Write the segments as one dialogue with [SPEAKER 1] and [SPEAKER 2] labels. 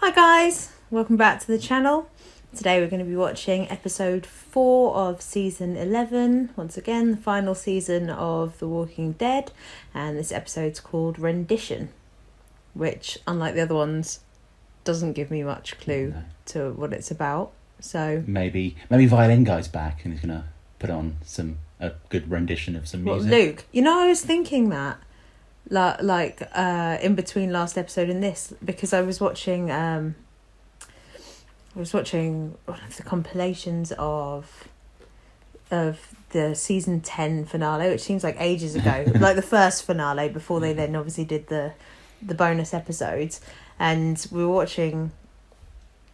[SPEAKER 1] Hi guys, welcome back to the channel. Today we're going to be watching episode 4 of season 11, once again the final season of The Walking Dead, and this episode's called Rendition, which, unlike the other ones, doesn't give me much clue to what it's about. So
[SPEAKER 2] maybe Violin Guy's back and he's going to put on a good rendition of some music.
[SPEAKER 1] What, Luke? You know, I was thinking that in between last episode and this, because I was watching one of the compilations of the season 10 finale, which seems like ages ago, like the first finale before they then obviously did the bonus episodes, and we were watching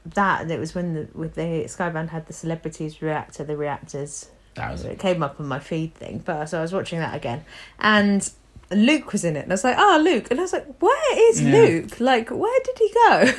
[SPEAKER 1] that, and it was when the Skybound had the celebrities react to the reactors. It came up on my feed thing, but so I was watching that again, and Luke was in it, and I was like, Luke, and I was like, where is Luke? Like, where did he go?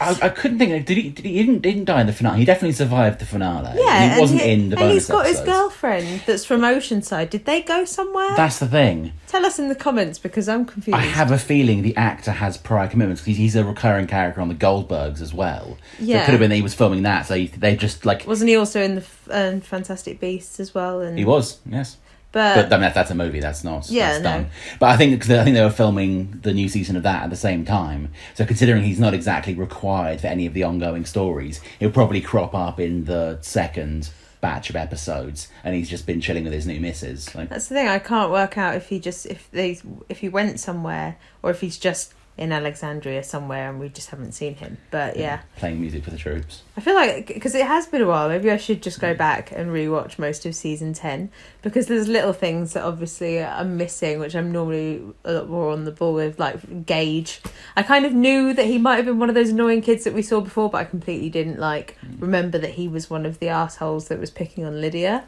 [SPEAKER 2] I couldn't think. Did he didn't die in the finale? He definitely survived the finale.
[SPEAKER 1] Yeah,
[SPEAKER 2] he wasn't in the bonus.
[SPEAKER 1] And he's got
[SPEAKER 2] episodes.
[SPEAKER 1] his girlfriend that's from Oceanside. Did they go somewhere?
[SPEAKER 2] That's the thing.
[SPEAKER 1] Tell us in the comments, because I'm confused.
[SPEAKER 2] I have a feeling the actor has prior commitments, because he's a recurring character on the Goldbergs as well.
[SPEAKER 1] Yeah,
[SPEAKER 2] so it could have been that he was filming that. So they just
[SPEAKER 1] wasn't he also in the Fantastic Beasts as well? And
[SPEAKER 2] he was, yes. But I mean, that's a movie. That's not.
[SPEAKER 1] Yeah,
[SPEAKER 2] that's done. But I think they were filming the new season of that at the same time. So considering he's not exactly required for any of the ongoing stories, he'll probably crop up in the second batch of episodes, and he's just been chilling with his new missus. Like,
[SPEAKER 1] that's the thing. I can't work out if he went somewhere, or if he's just in Alexandria somewhere and we just haven't seen him. But yeah,
[SPEAKER 2] playing music for the troops.
[SPEAKER 1] I feel like, because it has been a while, maybe I should just go back and rewatch most of season 10, because there's little things that obviously I'm missing, which I'm normally a lot more on the ball with, like Gage. I kind of knew that he might have been one of those annoying kids that we saw before, but I completely didn't remember that he was one of the assholes that was picking on Lydia.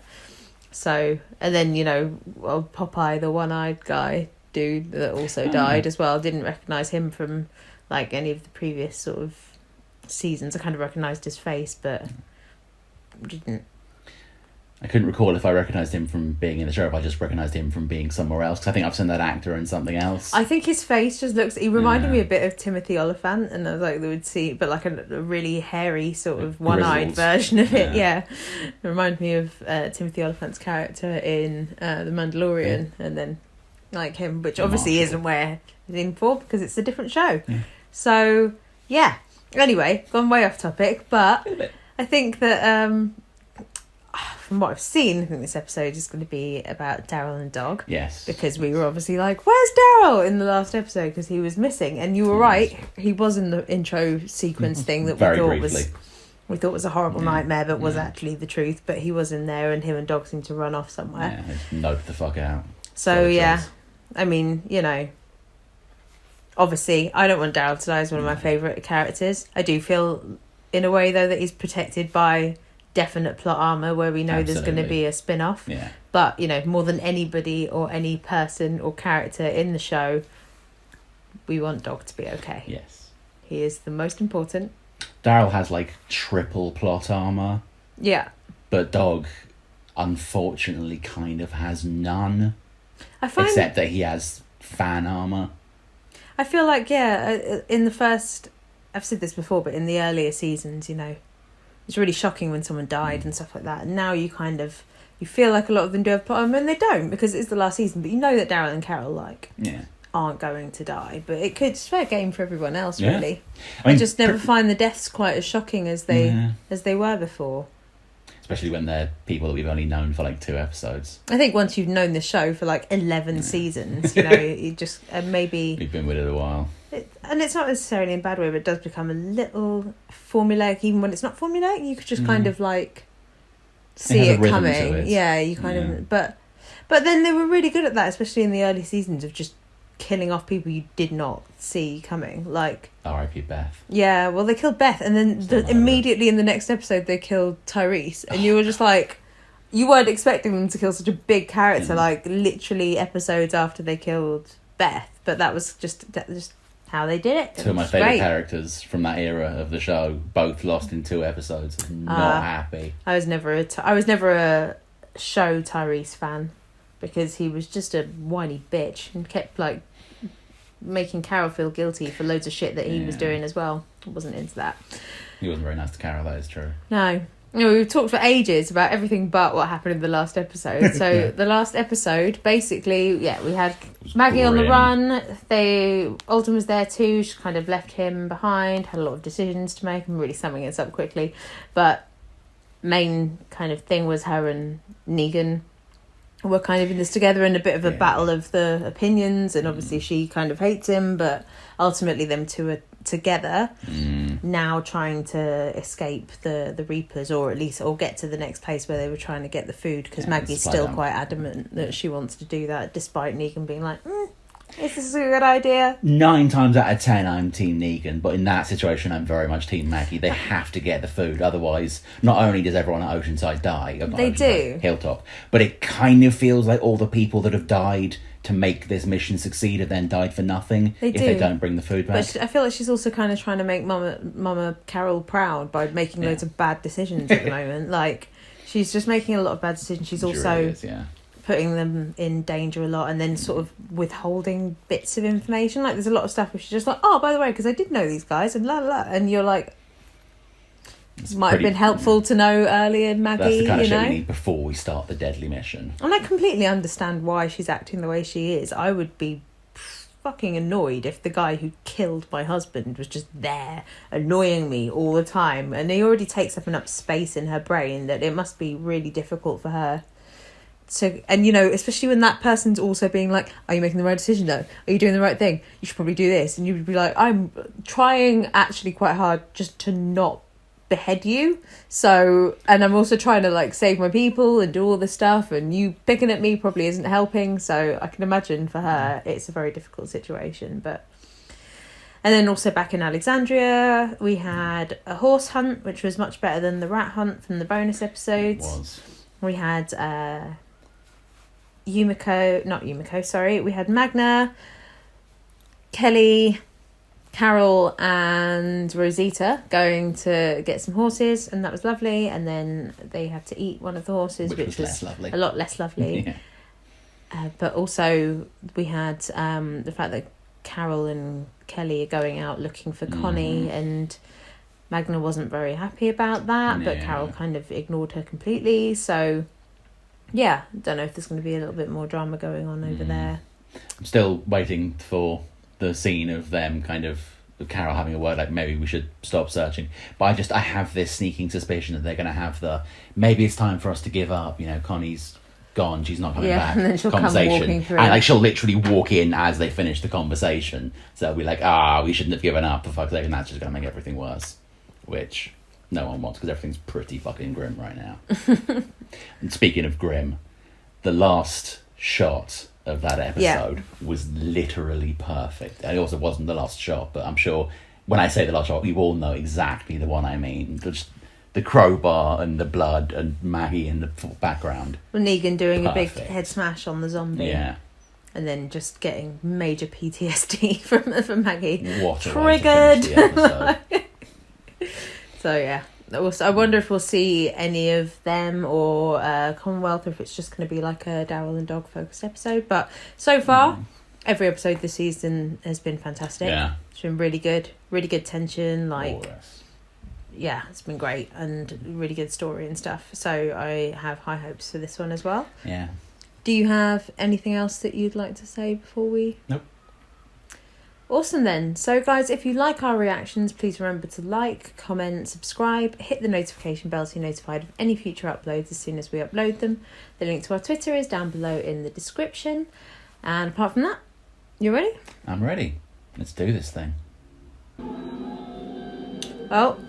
[SPEAKER 1] So, and then, Popeye, the one-eyed guy dude that also died as well, didn't recognise him from any of the previous sort of seasons. I kind of recognised his face, but didn't.
[SPEAKER 2] I couldn't recall if I recognised him from being in the show, if I just recognised him from being somewhere else, because I think I've seen that actor in something else.
[SPEAKER 1] I think his face just looks... He reminded me a bit of Timothy Olyphant, and I was like, they would see... But a really hairy, sort of one-eyed version of it, yeah. It reminded me of Timothy Olyphant's character in The Mandalorian, and then him, which obviously isn't where he's in for, because it's a different show. Yeah. So, yeah. Anyway, gone way off topic, but I think that... from what I've seen, I think this episode is going to be about Daryl and Dog.
[SPEAKER 2] Yes.
[SPEAKER 1] Because we were obviously like, where's Daryl in the last episode? Because he was missing. And you were right. He was in the intro sequence thing that we thought was a horrible nightmare, but was actually the truth. But he was in there, and him and Dog seemed to run off somewhere.
[SPEAKER 2] Yeah, just noped the fuck out.
[SPEAKER 1] So, I mean, obviously, I don't want Daryl to die as one of my favourite characters. I do feel, in a way, though, that he's protected by definite plot armor, where we know there's going to be a spin-off.
[SPEAKER 2] Yeah.
[SPEAKER 1] But more than anybody or any person or character in the show, we want Dog to be okay.
[SPEAKER 2] Yes,
[SPEAKER 1] he is the most important.
[SPEAKER 2] Daryl has triple plot armor, but Dog unfortunately kind of has none, except that he has fan armor.
[SPEAKER 1] I feel like in the first, I've said this before, but in the earlier seasons, it's really shocking when someone died and stuff like that. And now you feel like a lot of them do have plot armor, and they don't, because it's the last season. But that Daryl and Carol aren't going to die. But it's fair game for everyone else, really. I just never find the deaths quite as shocking as they were before.
[SPEAKER 2] Especially when they're people that we've only known for 2 episodes.
[SPEAKER 1] I think once you've known the show for 11 seasons, you just maybe...
[SPEAKER 2] We've been with it a while.
[SPEAKER 1] And it's not necessarily in a bad way, but it does become a little formulaic. Even when it's not formulaic, you could just kind of see it coming. You kind of... But then they were really good at that, especially in the early seasons, of just killing off people you did not see coming.
[SPEAKER 2] R.I.P. Beth.
[SPEAKER 1] Yeah, well, they killed Beth, and then immediately in the next episode they killed Tyrese, and you were just you weren't expecting them to kill such a big character, literally episodes after they killed Beth. But that was just how they did it.
[SPEAKER 2] Two of my favourite characters from that era of the show, both lost in 2 episodes. Not happy.
[SPEAKER 1] I was never a show Tyrese fan, because he was just a whiny bitch and kept making Carol feel guilty for loads of shit that he was doing as well. I wasn't into that.
[SPEAKER 2] He wasn't very nice to Carol, that is true.
[SPEAKER 1] No. We've talked for ages about everything but what happened in the last episode. So the last episode, basically, we had Maggie on the run. Alden was there too. She kind of left him behind, had a lot of decisions to make. I'm really summing this up quickly. But main kind of thing was her and Negan were kind of in this together, in a bit of a battle of the opinions, and obviously she kind of hates him, but ultimately them two are together now, trying to escape the Reapers, or get to the next place where they were trying to get the food, because Maggie's still quite adamant that she wants to do that, despite Negan being like, is this a good idea?
[SPEAKER 2] 9 times out of 10 I'm Team Negan, but in that situation I'm very much Team Maggie. They have to get the food, otherwise not only does everyone at Oceanside die, Hilltop, but it kind of feels like all the people that have died to make this mission succeed have then died for nothing they don't bring the food back.
[SPEAKER 1] But I feel like she's also kind of trying to make Mama Carol proud by making loads of bad decisions at the moment. Like, she's just making a lot of bad decisions. She's also putting them in danger a lot, and then sort of withholding bits of information. Like, there's a lot of stuff where she's just like, oh, by the way, because I did know these guys, and la la, and you're like, might have been helpful to know earlier, Maggie.
[SPEAKER 2] That's the kind of shit we need before we start the deadly mission.
[SPEAKER 1] And I completely understand why she's acting the way she is. I would be fucking annoyed if the guy who killed my husband was just there annoying me all the time, and he already takes up enough space in her brain that it must be really difficult for her. So, and especially when that person's also being like, are you making the right decision though? Are you doing the right thing? You should probably do this. And you would be like, I'm trying actually quite hard just to not behead you. So, and I'm also trying to like save my people and do all this stuff, and you picking at me probably isn't helping. So I can imagine for her, it's a very difficult situation. And then also back in Alexandria, we had a horse hunt, which was much better than the rat hunt from the bonus episodes.
[SPEAKER 2] It was.
[SPEAKER 1] We had we had Magna, Kelly, Carol and Rosita going to get some horses, and that was lovely. And then they had to eat one of the horses, which was a lot less lovely. But also we had the fact that Carol and Kelly are going out looking for Connie, and Magna wasn't very happy about that, but Carol kind of ignored her completely. So don't know if there's going to be a little bit more drama going on over there.
[SPEAKER 2] I'm still waiting for the scene of them kind of Carol having a word like, maybe we should stop searching. But I have this sneaking suspicion that they're going to have maybe it's time for us to give up. Connie's gone, she's not coming back.
[SPEAKER 1] And then she'll
[SPEAKER 2] conversation.
[SPEAKER 1] Come walking through.
[SPEAKER 2] And she'll literally walk in as they finish the conversation. So they'll be like, we shouldn't have given up, for fuck's sake, and that's just going to make everything worse. Which no one wants, because everything's pretty fucking grim right now. And speaking of grim, the last shot of that episode was literally perfect. And it also wasn't the last shot, but I'm sure when I say the last shot, you all know exactly the one I mean. Just the crowbar and the blood and Maggie in the background.
[SPEAKER 1] Well, Negan doing a big head smash on the zombie.
[SPEAKER 2] Yeah.
[SPEAKER 1] And then just getting major PTSD from Maggie.
[SPEAKER 2] What a
[SPEAKER 1] triggered.
[SPEAKER 2] Way to finish the episode.
[SPEAKER 1] So also, I wonder if we'll see any of them or Commonwealth, or if it's just going to be like a Daryl and Dog focused episode. But so far, every episode this season has been fantastic.
[SPEAKER 2] Yeah,
[SPEAKER 1] it's been really good tension. It's been great and really good story and stuff. So I have high hopes for this one as well.
[SPEAKER 2] Yeah.
[SPEAKER 1] Do you have anything else that you'd like to say before we?
[SPEAKER 2] Nope.
[SPEAKER 1] Awesome then. So guys, if you like our reactions, please remember to like, comment, subscribe, hit the notification bell so you're notified of any future uploads as soon as we upload them. The link to our Twitter is down below in the description. And apart from that, you ready?
[SPEAKER 2] I'm ready. Let's do this thing.
[SPEAKER 1] Well,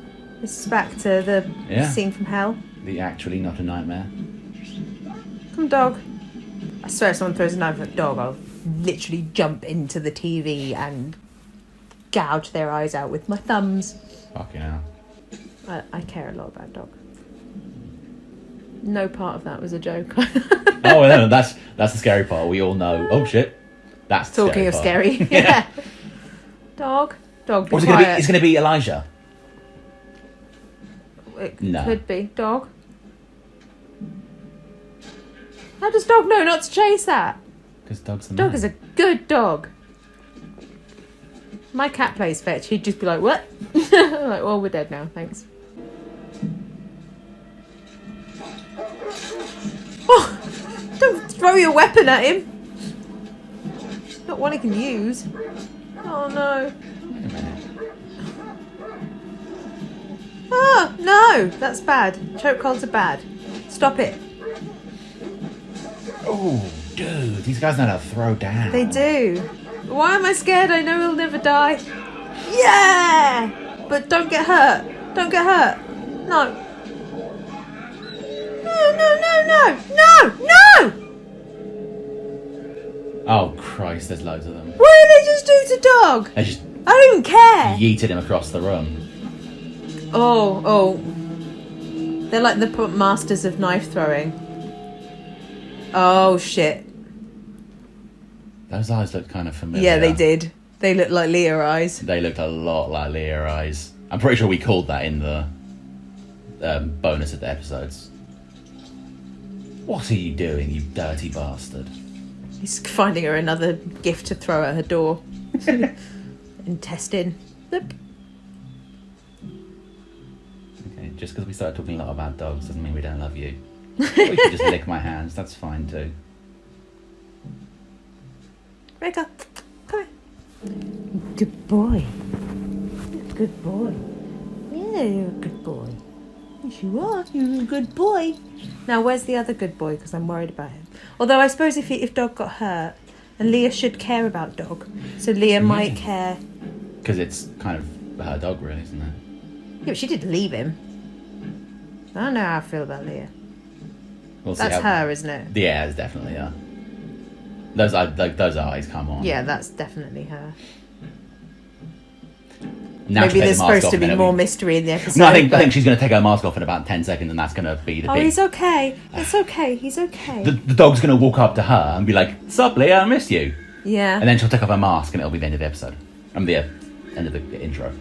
[SPEAKER 1] this is back to the scene from hell.
[SPEAKER 2] The actually not a nightmare.
[SPEAKER 1] Come dog. I swear if someone throws a knife at a dog, I'll literally jump into the TV and gouge their eyes out with my thumbs.
[SPEAKER 2] Fucking hell.
[SPEAKER 1] I care a lot about dog. No part of that was a joke.
[SPEAKER 2] Oh no, that's the scary part. We all know. Oh shit, that's the
[SPEAKER 1] talking of
[SPEAKER 2] part.
[SPEAKER 1] scary. Yeah. Dog. Be
[SPEAKER 2] What's
[SPEAKER 1] quiet.
[SPEAKER 2] It's gonna be Elijah.
[SPEAKER 1] It could be dog. How does dog know not to chase that?
[SPEAKER 2] Because dog's the
[SPEAKER 1] Dog
[SPEAKER 2] man.
[SPEAKER 1] is a good dog. My cat plays fetch. He'd just be like, what? I'm like, well, we're dead now. Thanks. Oh, don't throw your weapon at him. Not one he can use. Oh, no.
[SPEAKER 2] Wait a minute.
[SPEAKER 1] Oh, no. That's bad. Chokeholds are bad. Stop it.
[SPEAKER 2] Oh, dude. These guys know how to throw down.
[SPEAKER 1] They do. Why am I scared? I know he'll never die. Yeah! But don't get hurt. Don't get hurt. No. No, no, no, no. No, no!
[SPEAKER 2] Oh, Christ, there's loads of them.
[SPEAKER 1] What did they just do to Dog?
[SPEAKER 2] They just
[SPEAKER 1] I don't even care.
[SPEAKER 2] yeeted him across the room.
[SPEAKER 1] Oh. They're like the masters of knife throwing. Oh, shit.
[SPEAKER 2] Those eyes looked kind of familiar.
[SPEAKER 1] Yeah, they did. They looked like Leah eyes.
[SPEAKER 2] They looked a lot like Leah eyes. I'm pretty sure we called that in the bonus of the episodes. What are you doing, you dirty bastard?
[SPEAKER 1] He's finding her another gift to throw at her door. Intestine. Yep.
[SPEAKER 2] Okay, just because we started talking a lot about dogs doesn't mean we don't love you. Or you can just lick my hands, that's fine too.
[SPEAKER 1] Rika, come here. Good boy. Good boy. Yeah, you're a good boy. Yes, you are. You're a good boy. Now, where's the other good boy? Because I'm worried about him. Although I suppose if Dog got hurt, and Leah should care about Dog, so Leah might care.
[SPEAKER 2] Because it's kind of her dog, really, isn't it?
[SPEAKER 1] Yeah, but she did leave him. I don't know how I feel about Leah.
[SPEAKER 2] We'll see
[SPEAKER 1] That's
[SPEAKER 2] how...
[SPEAKER 1] her, isn't it?
[SPEAKER 2] Yeah, it's definitely her. Those eyes, come on.
[SPEAKER 1] Yeah, that's definitely her.
[SPEAKER 2] Now
[SPEAKER 1] Maybe there's supposed to be more mystery in the episode.
[SPEAKER 2] No, I think she's going to take her mask off in about 10 seconds, and that's going to be the big...
[SPEAKER 1] he's okay. It's okay. He's okay.
[SPEAKER 2] The dog's going to walk up to her and be like, "Sup, Leah, I missed you."
[SPEAKER 1] Yeah.
[SPEAKER 2] And then she'll take off her mask, and it'll be the end of the episode. And the end of the intro.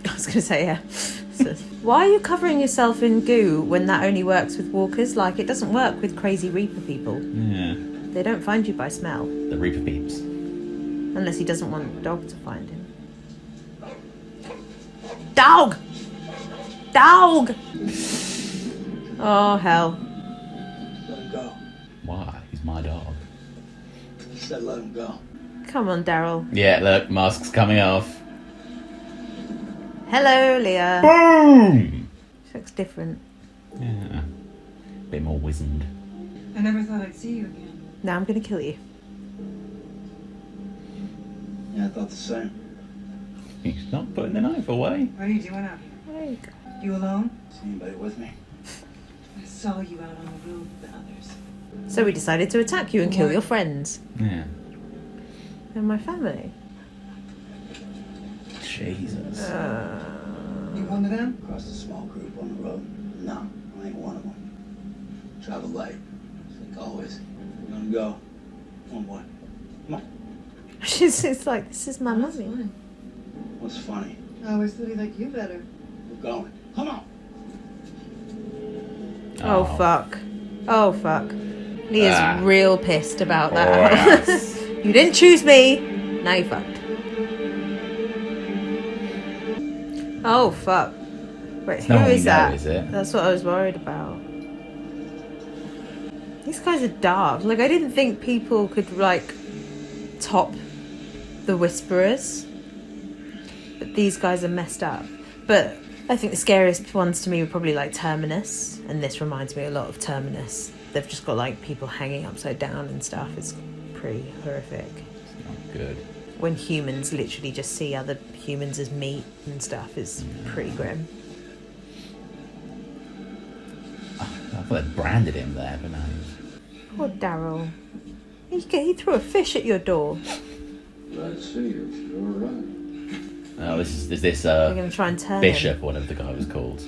[SPEAKER 1] I was going to say, yeah. So, why are you covering yourself in goo when that only works with walkers? Like, it doesn't work with crazy Reaper people.
[SPEAKER 2] Yeah.
[SPEAKER 1] They don't find you by smell.
[SPEAKER 2] The Reaper peeps.
[SPEAKER 1] Unless he doesn't want Dog to find him. Dog! Dog! Oh, hell.
[SPEAKER 3] Let him go.
[SPEAKER 2] Why? He's my dog.
[SPEAKER 3] I said let him go.
[SPEAKER 1] Come on, Daryl.
[SPEAKER 2] Yeah, look, mask's coming off.
[SPEAKER 1] Hello, Leah.
[SPEAKER 2] Boom!
[SPEAKER 1] She looks different.
[SPEAKER 2] Yeah. Bit more wizened.
[SPEAKER 4] I never thought I'd see you again.
[SPEAKER 1] Now I'm going to kill you.
[SPEAKER 3] Yeah, I thought the same.
[SPEAKER 2] He's not putting the knife away.
[SPEAKER 4] What are you doing out here?
[SPEAKER 1] There you go.
[SPEAKER 4] You alone?
[SPEAKER 3] See anybody with me?
[SPEAKER 4] I saw you out on the road with the others.
[SPEAKER 1] So we decided to attack you and kill
[SPEAKER 4] What?
[SPEAKER 1] your friends.
[SPEAKER 2] Yeah.
[SPEAKER 1] And my family.
[SPEAKER 2] Jesus.
[SPEAKER 4] You one of them?
[SPEAKER 3] Across a small group on the road? No, I ain't one of them. Travel light. Just like always. Let him go. Come on, boy. Come on.
[SPEAKER 1] It's like, this is my
[SPEAKER 4] That's
[SPEAKER 1] mummy.
[SPEAKER 4] fine.
[SPEAKER 3] What's funny?
[SPEAKER 4] I always thought he liked you better.
[SPEAKER 3] We're going. Come on.
[SPEAKER 1] Oh, fuck. Oh, fuck. Leah's
[SPEAKER 2] Ah.
[SPEAKER 1] real pissed about
[SPEAKER 2] Oh,
[SPEAKER 1] that.
[SPEAKER 2] yes.
[SPEAKER 1] You didn't choose me. Now you fucked. Oh, fuck. Wait,
[SPEAKER 2] It's
[SPEAKER 1] who
[SPEAKER 2] no one
[SPEAKER 1] is
[SPEAKER 2] we know,
[SPEAKER 1] that?
[SPEAKER 2] is it?
[SPEAKER 1] That's what I was worried about. These guys are dark. Like, I didn't think people could, like, top the Whisperers. But these guys are messed up. But I think the scariest ones to me were probably, like, Terminus. And this reminds me a lot of Terminus. They've just got, like, people hanging upside down and stuff. It's pretty horrific.
[SPEAKER 2] It's not good.
[SPEAKER 1] When humans literally just see other humans as meat and stuff is pretty grim.
[SPEAKER 2] I thought they'd branded him there, but no.
[SPEAKER 1] Poor Daryl. He threw a fish at your door.
[SPEAKER 3] Glad to see you. You're right.
[SPEAKER 2] Oh, is this
[SPEAKER 1] They're going to try and turn
[SPEAKER 2] Bishop,
[SPEAKER 1] him.
[SPEAKER 2] whatever the guy was called.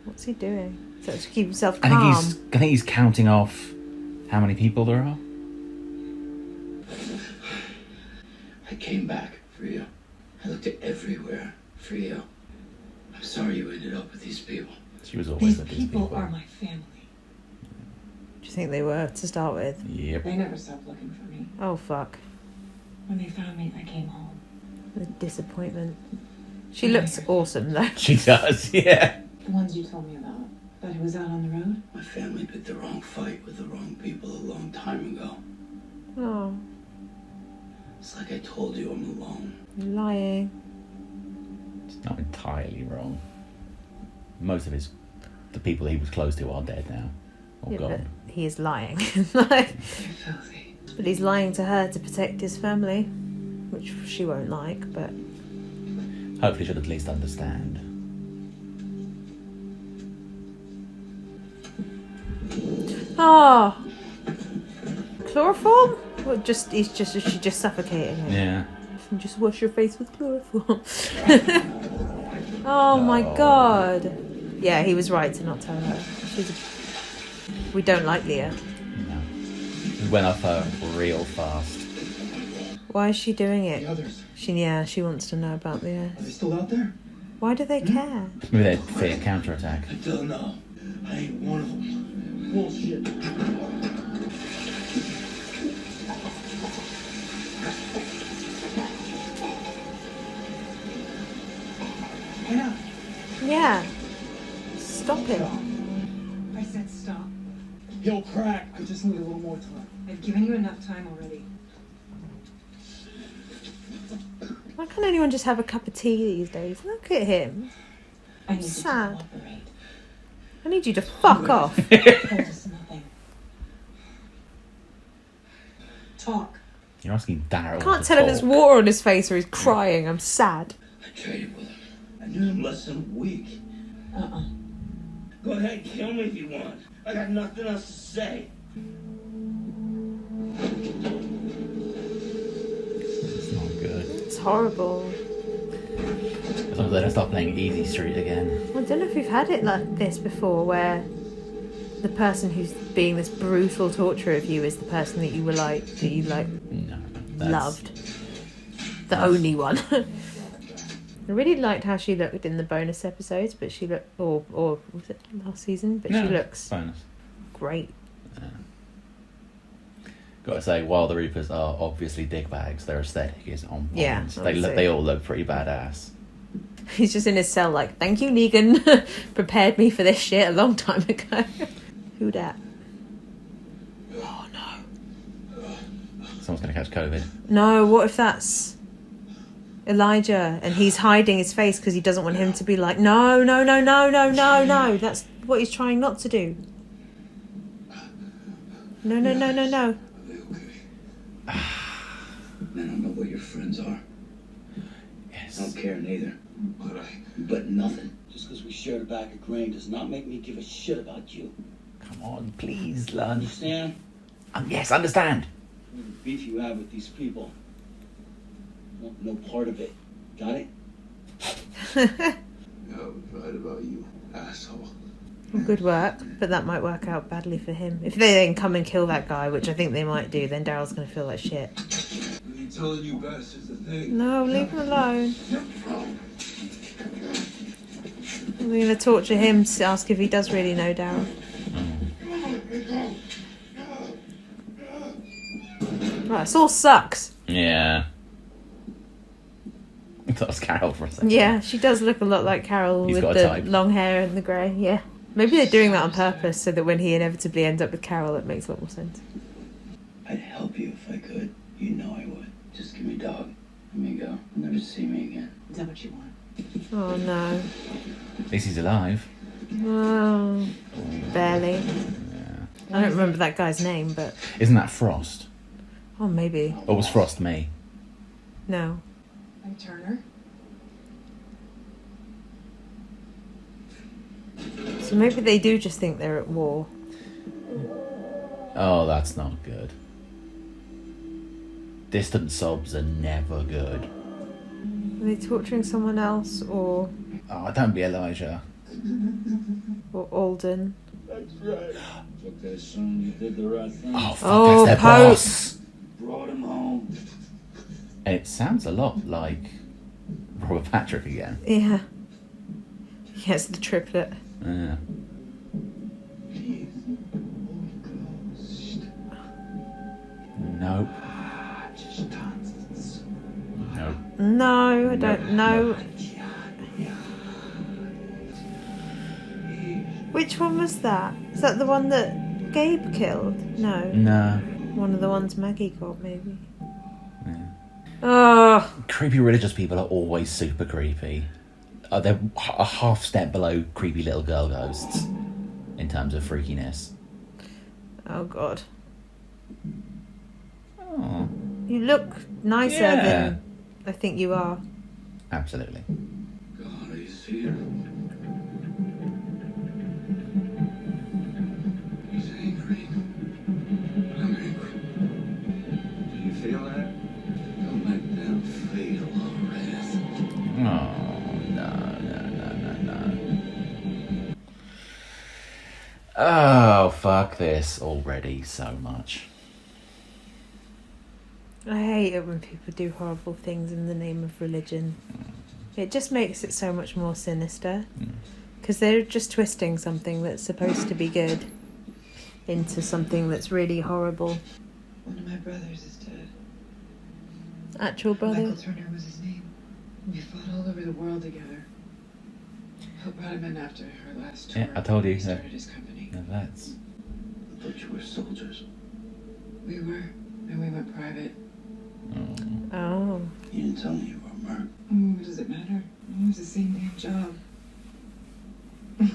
[SPEAKER 1] What's he doing? So to keep himself
[SPEAKER 2] I
[SPEAKER 1] calm.
[SPEAKER 2] think he's counting off how many people there are.
[SPEAKER 3] I came back for you. I looked everywhere for you. I'm sorry you ended up with these people.
[SPEAKER 2] She was always
[SPEAKER 4] These
[SPEAKER 2] with these
[SPEAKER 4] people
[SPEAKER 2] people.
[SPEAKER 4] are my family.
[SPEAKER 1] Do you think they were to start with?
[SPEAKER 2] Yep.
[SPEAKER 4] They never stopped looking for me.
[SPEAKER 1] Oh, fuck.
[SPEAKER 4] When they found me, I came home.
[SPEAKER 1] The disappointment. She looks awesome though.
[SPEAKER 2] She does, yeah.
[SPEAKER 4] The ones you told me about. That he was out on the road?
[SPEAKER 3] My family picked the wrong fight with the wrong people a long time ago.
[SPEAKER 1] Oh,
[SPEAKER 3] It's like I told you, I'm alone.
[SPEAKER 1] you're lying.
[SPEAKER 2] It's not entirely wrong. Most of the people he was close to are dead now. Oh,
[SPEAKER 1] Yeah,
[SPEAKER 2] God.
[SPEAKER 1] but he is lying. Like,
[SPEAKER 4] You're filthy.
[SPEAKER 1] but he's lying to her to protect his family, which she won't like, but
[SPEAKER 2] Hopefully she'll at least understand.
[SPEAKER 1] oh, chloroform? Well, she just suffocated him.
[SPEAKER 2] Yeah.
[SPEAKER 1] And just wash your face with chloroform. Oh my god. Yeah, he was right to not tell her. We don't like Leah.
[SPEAKER 2] No. We went off her real fast.
[SPEAKER 1] Why is she doing
[SPEAKER 3] The
[SPEAKER 1] it?
[SPEAKER 3] others,
[SPEAKER 1] She wants to know about Leah.
[SPEAKER 3] are they still out there?
[SPEAKER 1] Why do they care?
[SPEAKER 2] Maybe they'd fear counterattack.
[SPEAKER 3] I don't know. I ain't one of them. Bullshit. Get out.
[SPEAKER 1] Yeah. Stop him.
[SPEAKER 4] I said stop.
[SPEAKER 3] He'll crack. I just need a little more time.
[SPEAKER 4] I've given you enough time already.
[SPEAKER 1] Why can't anyone just have a cup of tea these days? Look at him.
[SPEAKER 4] I need
[SPEAKER 1] Sad.
[SPEAKER 4] you to cooperate.
[SPEAKER 1] I need you to fuck off.
[SPEAKER 4] Told us nothing. Talk.
[SPEAKER 2] You're asking Daryl.
[SPEAKER 1] I can't
[SPEAKER 2] to
[SPEAKER 1] tell if
[SPEAKER 2] talk.
[SPEAKER 1] it's water on his face or he's crying. I'm sad.
[SPEAKER 3] I traded with him. I knew him less than a week.
[SPEAKER 4] Uh-uh.
[SPEAKER 3] Go ahead, kill me if you want. I got nothing else to say.
[SPEAKER 2] It's not good.
[SPEAKER 1] It's horrible.
[SPEAKER 2] As long as they don't stop playing Easy Street again.
[SPEAKER 1] I don't know if we've had it like this before, where the person who's being this brutal torturer of you is the person that you were like,
[SPEAKER 2] No. That's,
[SPEAKER 1] loved. The only one. I really liked how she looked in the bonus episodes, but she looked, or was it last season? But
[SPEAKER 2] No,
[SPEAKER 1] she looks
[SPEAKER 2] bonus.
[SPEAKER 1] great.
[SPEAKER 2] Gotta say, while the Reapers are obviously dickbags, their aesthetic is on point.
[SPEAKER 1] Yeah,
[SPEAKER 2] They all look pretty badass.
[SPEAKER 1] He's just in his cell like, thank you, Negan. Prepared me for this shit a long time ago. Who dat? Oh, no.
[SPEAKER 2] Someone's gonna catch COVID.
[SPEAKER 1] No, what if that's Elijah and he's hiding his face because he doesn't want him to be like, no. That's what he's trying not to do. No.
[SPEAKER 3] Are they okay? I don't know what your friends are.
[SPEAKER 2] Yes.
[SPEAKER 3] I don't care neither. But nothing. Just because we shared a bag of grain does not make me give a shit about you.
[SPEAKER 2] Come on, please, Lund.
[SPEAKER 3] Understand?
[SPEAKER 2] Yes, understand.
[SPEAKER 3] The beef you have with these people. Want no part of it. Got it? Yeah, I was right about you, asshole.
[SPEAKER 1] Good work, but that might work out badly for him. If they then come and kill that guy, which I think they might do, then Daryl's going to feel like shit.
[SPEAKER 3] What are you telling you bastards the thing?
[SPEAKER 1] No, leave him alone. We're going to torture him to ask if he does really know Daryl. Right, this all sucks.
[SPEAKER 2] Yeah. I thought it was Carol for a second.
[SPEAKER 1] Yeah, she does look a lot like Carol
[SPEAKER 2] He's
[SPEAKER 1] with
[SPEAKER 2] got a
[SPEAKER 1] the
[SPEAKER 2] type.
[SPEAKER 1] long hair and the grey, yeah. Maybe they're doing that on purpose so that when he inevitably ends up with Carol, it makes a lot more sense.
[SPEAKER 3] I'd help you if I could. You know I would. Just give me dog. Let me go. Never see me again.
[SPEAKER 4] Is that what you want?
[SPEAKER 1] Oh no.
[SPEAKER 2] At least he's alive.
[SPEAKER 1] Oh, barely.
[SPEAKER 2] Yeah.
[SPEAKER 1] I don't remember that guy's name, but...
[SPEAKER 2] Isn't that Frost?
[SPEAKER 1] Oh, maybe.
[SPEAKER 2] Or was Frost me?
[SPEAKER 1] No.
[SPEAKER 4] I'm Turner.
[SPEAKER 1] So maybe they do just think they're at war.
[SPEAKER 2] Oh, that's not good. Distant sobs are never good.
[SPEAKER 1] Are they torturing someone else, or
[SPEAKER 2] Oh, don't be Elijah.
[SPEAKER 1] Alden?
[SPEAKER 3] That's right. Okay, son, you did the right thing.
[SPEAKER 2] Oh, fuck,
[SPEAKER 1] Oh,
[SPEAKER 2] that's their
[SPEAKER 1] Pope.
[SPEAKER 2] boss.
[SPEAKER 3] Brought him home.
[SPEAKER 2] It sounds a lot like Robert Patrick again.
[SPEAKER 1] Yeah. Yes, the triplet.
[SPEAKER 2] Yeah.
[SPEAKER 3] Please. Hold close.
[SPEAKER 2] Nope.
[SPEAKER 3] Just dance.
[SPEAKER 1] No, I don't know. Which one was that? Is that the one that Gabe killed? No.
[SPEAKER 2] No.
[SPEAKER 1] One of the ones Maggie got, maybe.
[SPEAKER 2] Yeah.
[SPEAKER 1] Oh.
[SPEAKER 2] Creepy religious people are always super creepy. They're a half step below creepy little girl ghosts in terms of freakiness.
[SPEAKER 1] Oh, God.
[SPEAKER 2] Oh.
[SPEAKER 1] You look nicer than I think you are.
[SPEAKER 2] Absolutely.
[SPEAKER 3] God, he's here. He's angry. I'm angry. Do you feel that? Don't let them feel already.
[SPEAKER 2] No. Oh, fuck this already so much.
[SPEAKER 1] I hate it when people do horrible things in the name of religion. It just makes it so much more sinister. Because they're just twisting something that's supposed to be good into something that's really horrible.
[SPEAKER 4] One of my brothers is dead.
[SPEAKER 1] Actual brother?
[SPEAKER 4] Michael Turner was his name. We fought all over the world together. Hope brought him in after her last tour.
[SPEAKER 2] Yeah, I told you.
[SPEAKER 4] He started his company.
[SPEAKER 2] No, that's...
[SPEAKER 3] I thought you were soldiers.
[SPEAKER 4] We were, and we went private.
[SPEAKER 1] Oh.
[SPEAKER 3] You didn't tell me you were a merc.
[SPEAKER 4] What does it matter? It was the same damn job.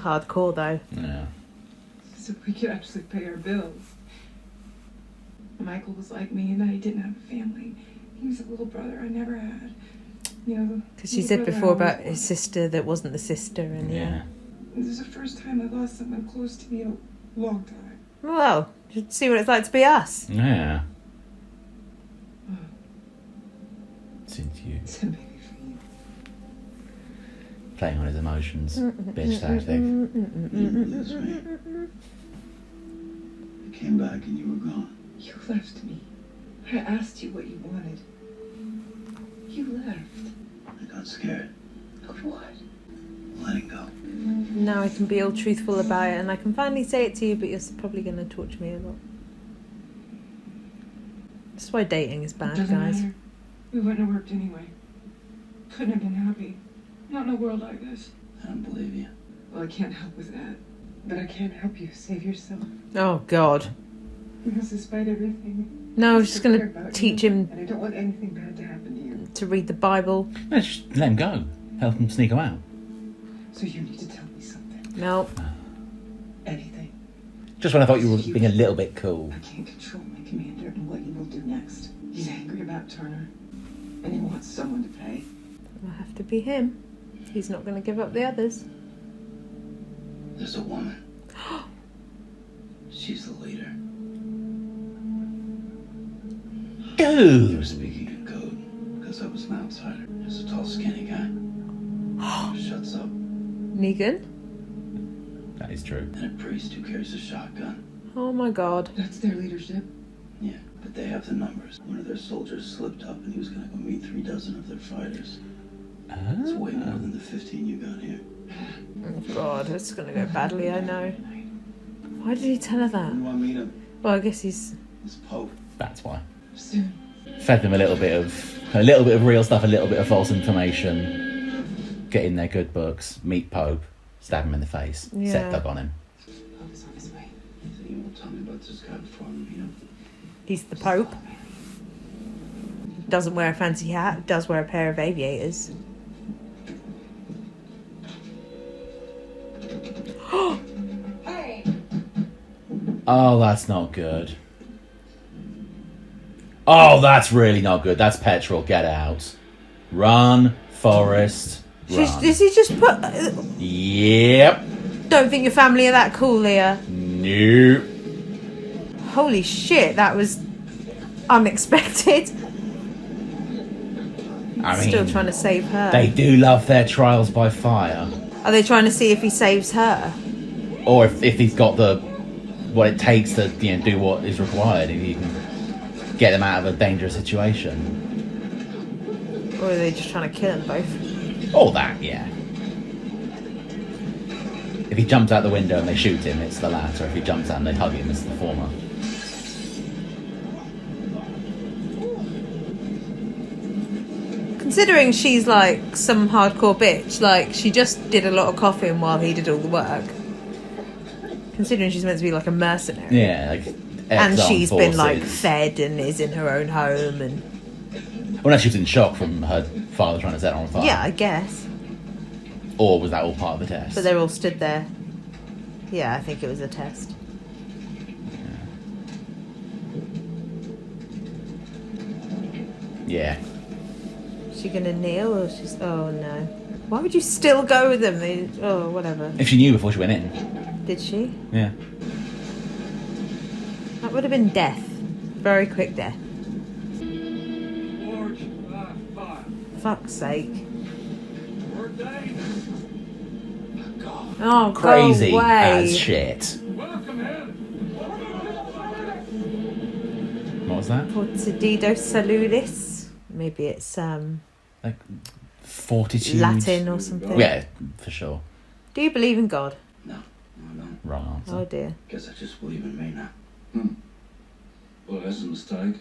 [SPEAKER 1] Hardcore, though.
[SPEAKER 2] Yeah.
[SPEAKER 4] So we could actually pay our bills. Michael was like me, and I didn't have a family. He was a little brother I never had. You know,
[SPEAKER 1] Because she said before about his sister that wasn't the sister, and
[SPEAKER 2] Yeah.
[SPEAKER 4] This is the first time I lost someone close to me in a long time.
[SPEAKER 1] Well, you should see what it's like to be us.
[SPEAKER 2] Yeah. Since you
[SPEAKER 4] It's a baby for you.
[SPEAKER 2] playing on his emotions, bitch tactic.
[SPEAKER 3] You knew this, right? I came back and you were gone.
[SPEAKER 4] You left me. I asked you what you wanted. You left.
[SPEAKER 3] I got scared.
[SPEAKER 4] Of what?
[SPEAKER 3] Letting go.
[SPEAKER 1] Now I can be all truthful about it, and I can finally say it to you, but you're probably going to torture me a lot. That's why dating is bad,
[SPEAKER 4] Doesn't
[SPEAKER 1] guys.
[SPEAKER 4] matter. We wouldn't have worked anyway. Couldn't have been happy. Not in a world like this.
[SPEAKER 3] I don't believe you.
[SPEAKER 4] Well, I can't help with that. But I can help you save yourself.
[SPEAKER 1] Oh, God.
[SPEAKER 4] Because despite everything...
[SPEAKER 1] No, I was
[SPEAKER 4] I
[SPEAKER 1] just
[SPEAKER 4] care
[SPEAKER 1] going
[SPEAKER 4] about
[SPEAKER 1] to teach
[SPEAKER 4] you,
[SPEAKER 1] him
[SPEAKER 4] And I don't want anything bad to happen to you.
[SPEAKER 1] to read the Bible.
[SPEAKER 2] Let's just let him go. Help him sneak him out.
[SPEAKER 4] So you need to tell me something.
[SPEAKER 1] No.
[SPEAKER 4] Anything.
[SPEAKER 2] Just when I thought you were being a little bit cool.
[SPEAKER 4] I can't control my commander and what he will do next. He's angry about Turner. And he wants someone to pay.
[SPEAKER 1] It'll have to be him. He's not going to give up the others.
[SPEAKER 3] There's a woman. She's the leader.
[SPEAKER 2] Dude!
[SPEAKER 3] They were speaking in code because I was an outsider. There's a tall, skinny guy. Shuts up.
[SPEAKER 1] Negan?
[SPEAKER 2] That is true.
[SPEAKER 3] And a priest who carries a shotgun.
[SPEAKER 1] Oh, my God.
[SPEAKER 4] That's their leadership.
[SPEAKER 3] Yeah, but they have the numbers. One of their soldiers slipped up and he was gonna go meet 3 dozen of their fighters. It's way more than the 15 you got here.
[SPEAKER 1] Oh, God. It's going to go badly, I know. Why did he tell her that?
[SPEAKER 3] When do I meet him?
[SPEAKER 1] Well, I guess he's...
[SPEAKER 3] It's Pope.
[SPEAKER 2] That's why.
[SPEAKER 4] Soon.
[SPEAKER 2] Fed them a little bit of real stuff, a little bit of false information. Get in their good books. Meet Pope. Stab him in the face.
[SPEAKER 1] Yeah.
[SPEAKER 2] Set thug on him.
[SPEAKER 4] Pope is on his way.
[SPEAKER 3] So you won't tell me about this guy before I meet him.
[SPEAKER 1] He's the Pope. Doesn't wear a fancy hat. Does wear a pair of aviators.
[SPEAKER 4] Hey!
[SPEAKER 2] Oh, that's not good. Oh, that's really not good. That's petrol. Get out. Run, Forrest. Run.
[SPEAKER 1] Does he just put...
[SPEAKER 2] Yep.
[SPEAKER 1] Don't think your family are that cool, Leah.
[SPEAKER 2] Nope.
[SPEAKER 1] Holy shit, that was unexpected.
[SPEAKER 2] I mean,
[SPEAKER 1] Still trying to save her.
[SPEAKER 2] they do love their trials by fire.
[SPEAKER 1] Are they trying to see if he saves her?
[SPEAKER 2] Or if he's got what it takes to do what is required, if he can get them out of a dangerous situation.
[SPEAKER 1] Or are they just trying to kill them both?
[SPEAKER 2] All that, yeah. If he jumps out the window and they shoot him, it's the latter. If he jumps out and they hug him, it's the former.
[SPEAKER 1] I can Considering she's like some hardcore bitch, like she just did a lot of coughing while he did all the work. Considering she's meant to be like a mercenary.
[SPEAKER 2] Yeah, like
[SPEAKER 1] And
[SPEAKER 2] ex-armed
[SPEAKER 1] she's been like
[SPEAKER 2] forces.
[SPEAKER 1] fed and is in her own home and
[SPEAKER 2] Well, no, she was in shock from her father trying to set her on fire.
[SPEAKER 1] yeah, I guess.
[SPEAKER 2] Or was that all part of the test?
[SPEAKER 1] But they're all stood there. Yeah, I think it was a test.
[SPEAKER 2] Yeah.
[SPEAKER 1] Is she gonna kneel or she's? Oh no! Why would you still go with them? Oh, whatever.
[SPEAKER 2] If she knew before she went in.
[SPEAKER 1] Did she?
[SPEAKER 2] Yeah.
[SPEAKER 1] That would have been death. Very quick death. Fuck's sake! Oh,
[SPEAKER 2] Crazy
[SPEAKER 1] go away.
[SPEAKER 2] as shit. What was that?
[SPEAKER 1] Portidido salutis. Maybe it's
[SPEAKER 2] Like fortitude.
[SPEAKER 1] Latin or something.
[SPEAKER 2] Yeah, for sure.
[SPEAKER 1] Do you believe in God?
[SPEAKER 3] No, I don't.
[SPEAKER 2] Wrong answer.
[SPEAKER 1] Oh dear.
[SPEAKER 3] Guess I just believe in me now. Well, that's a mistake.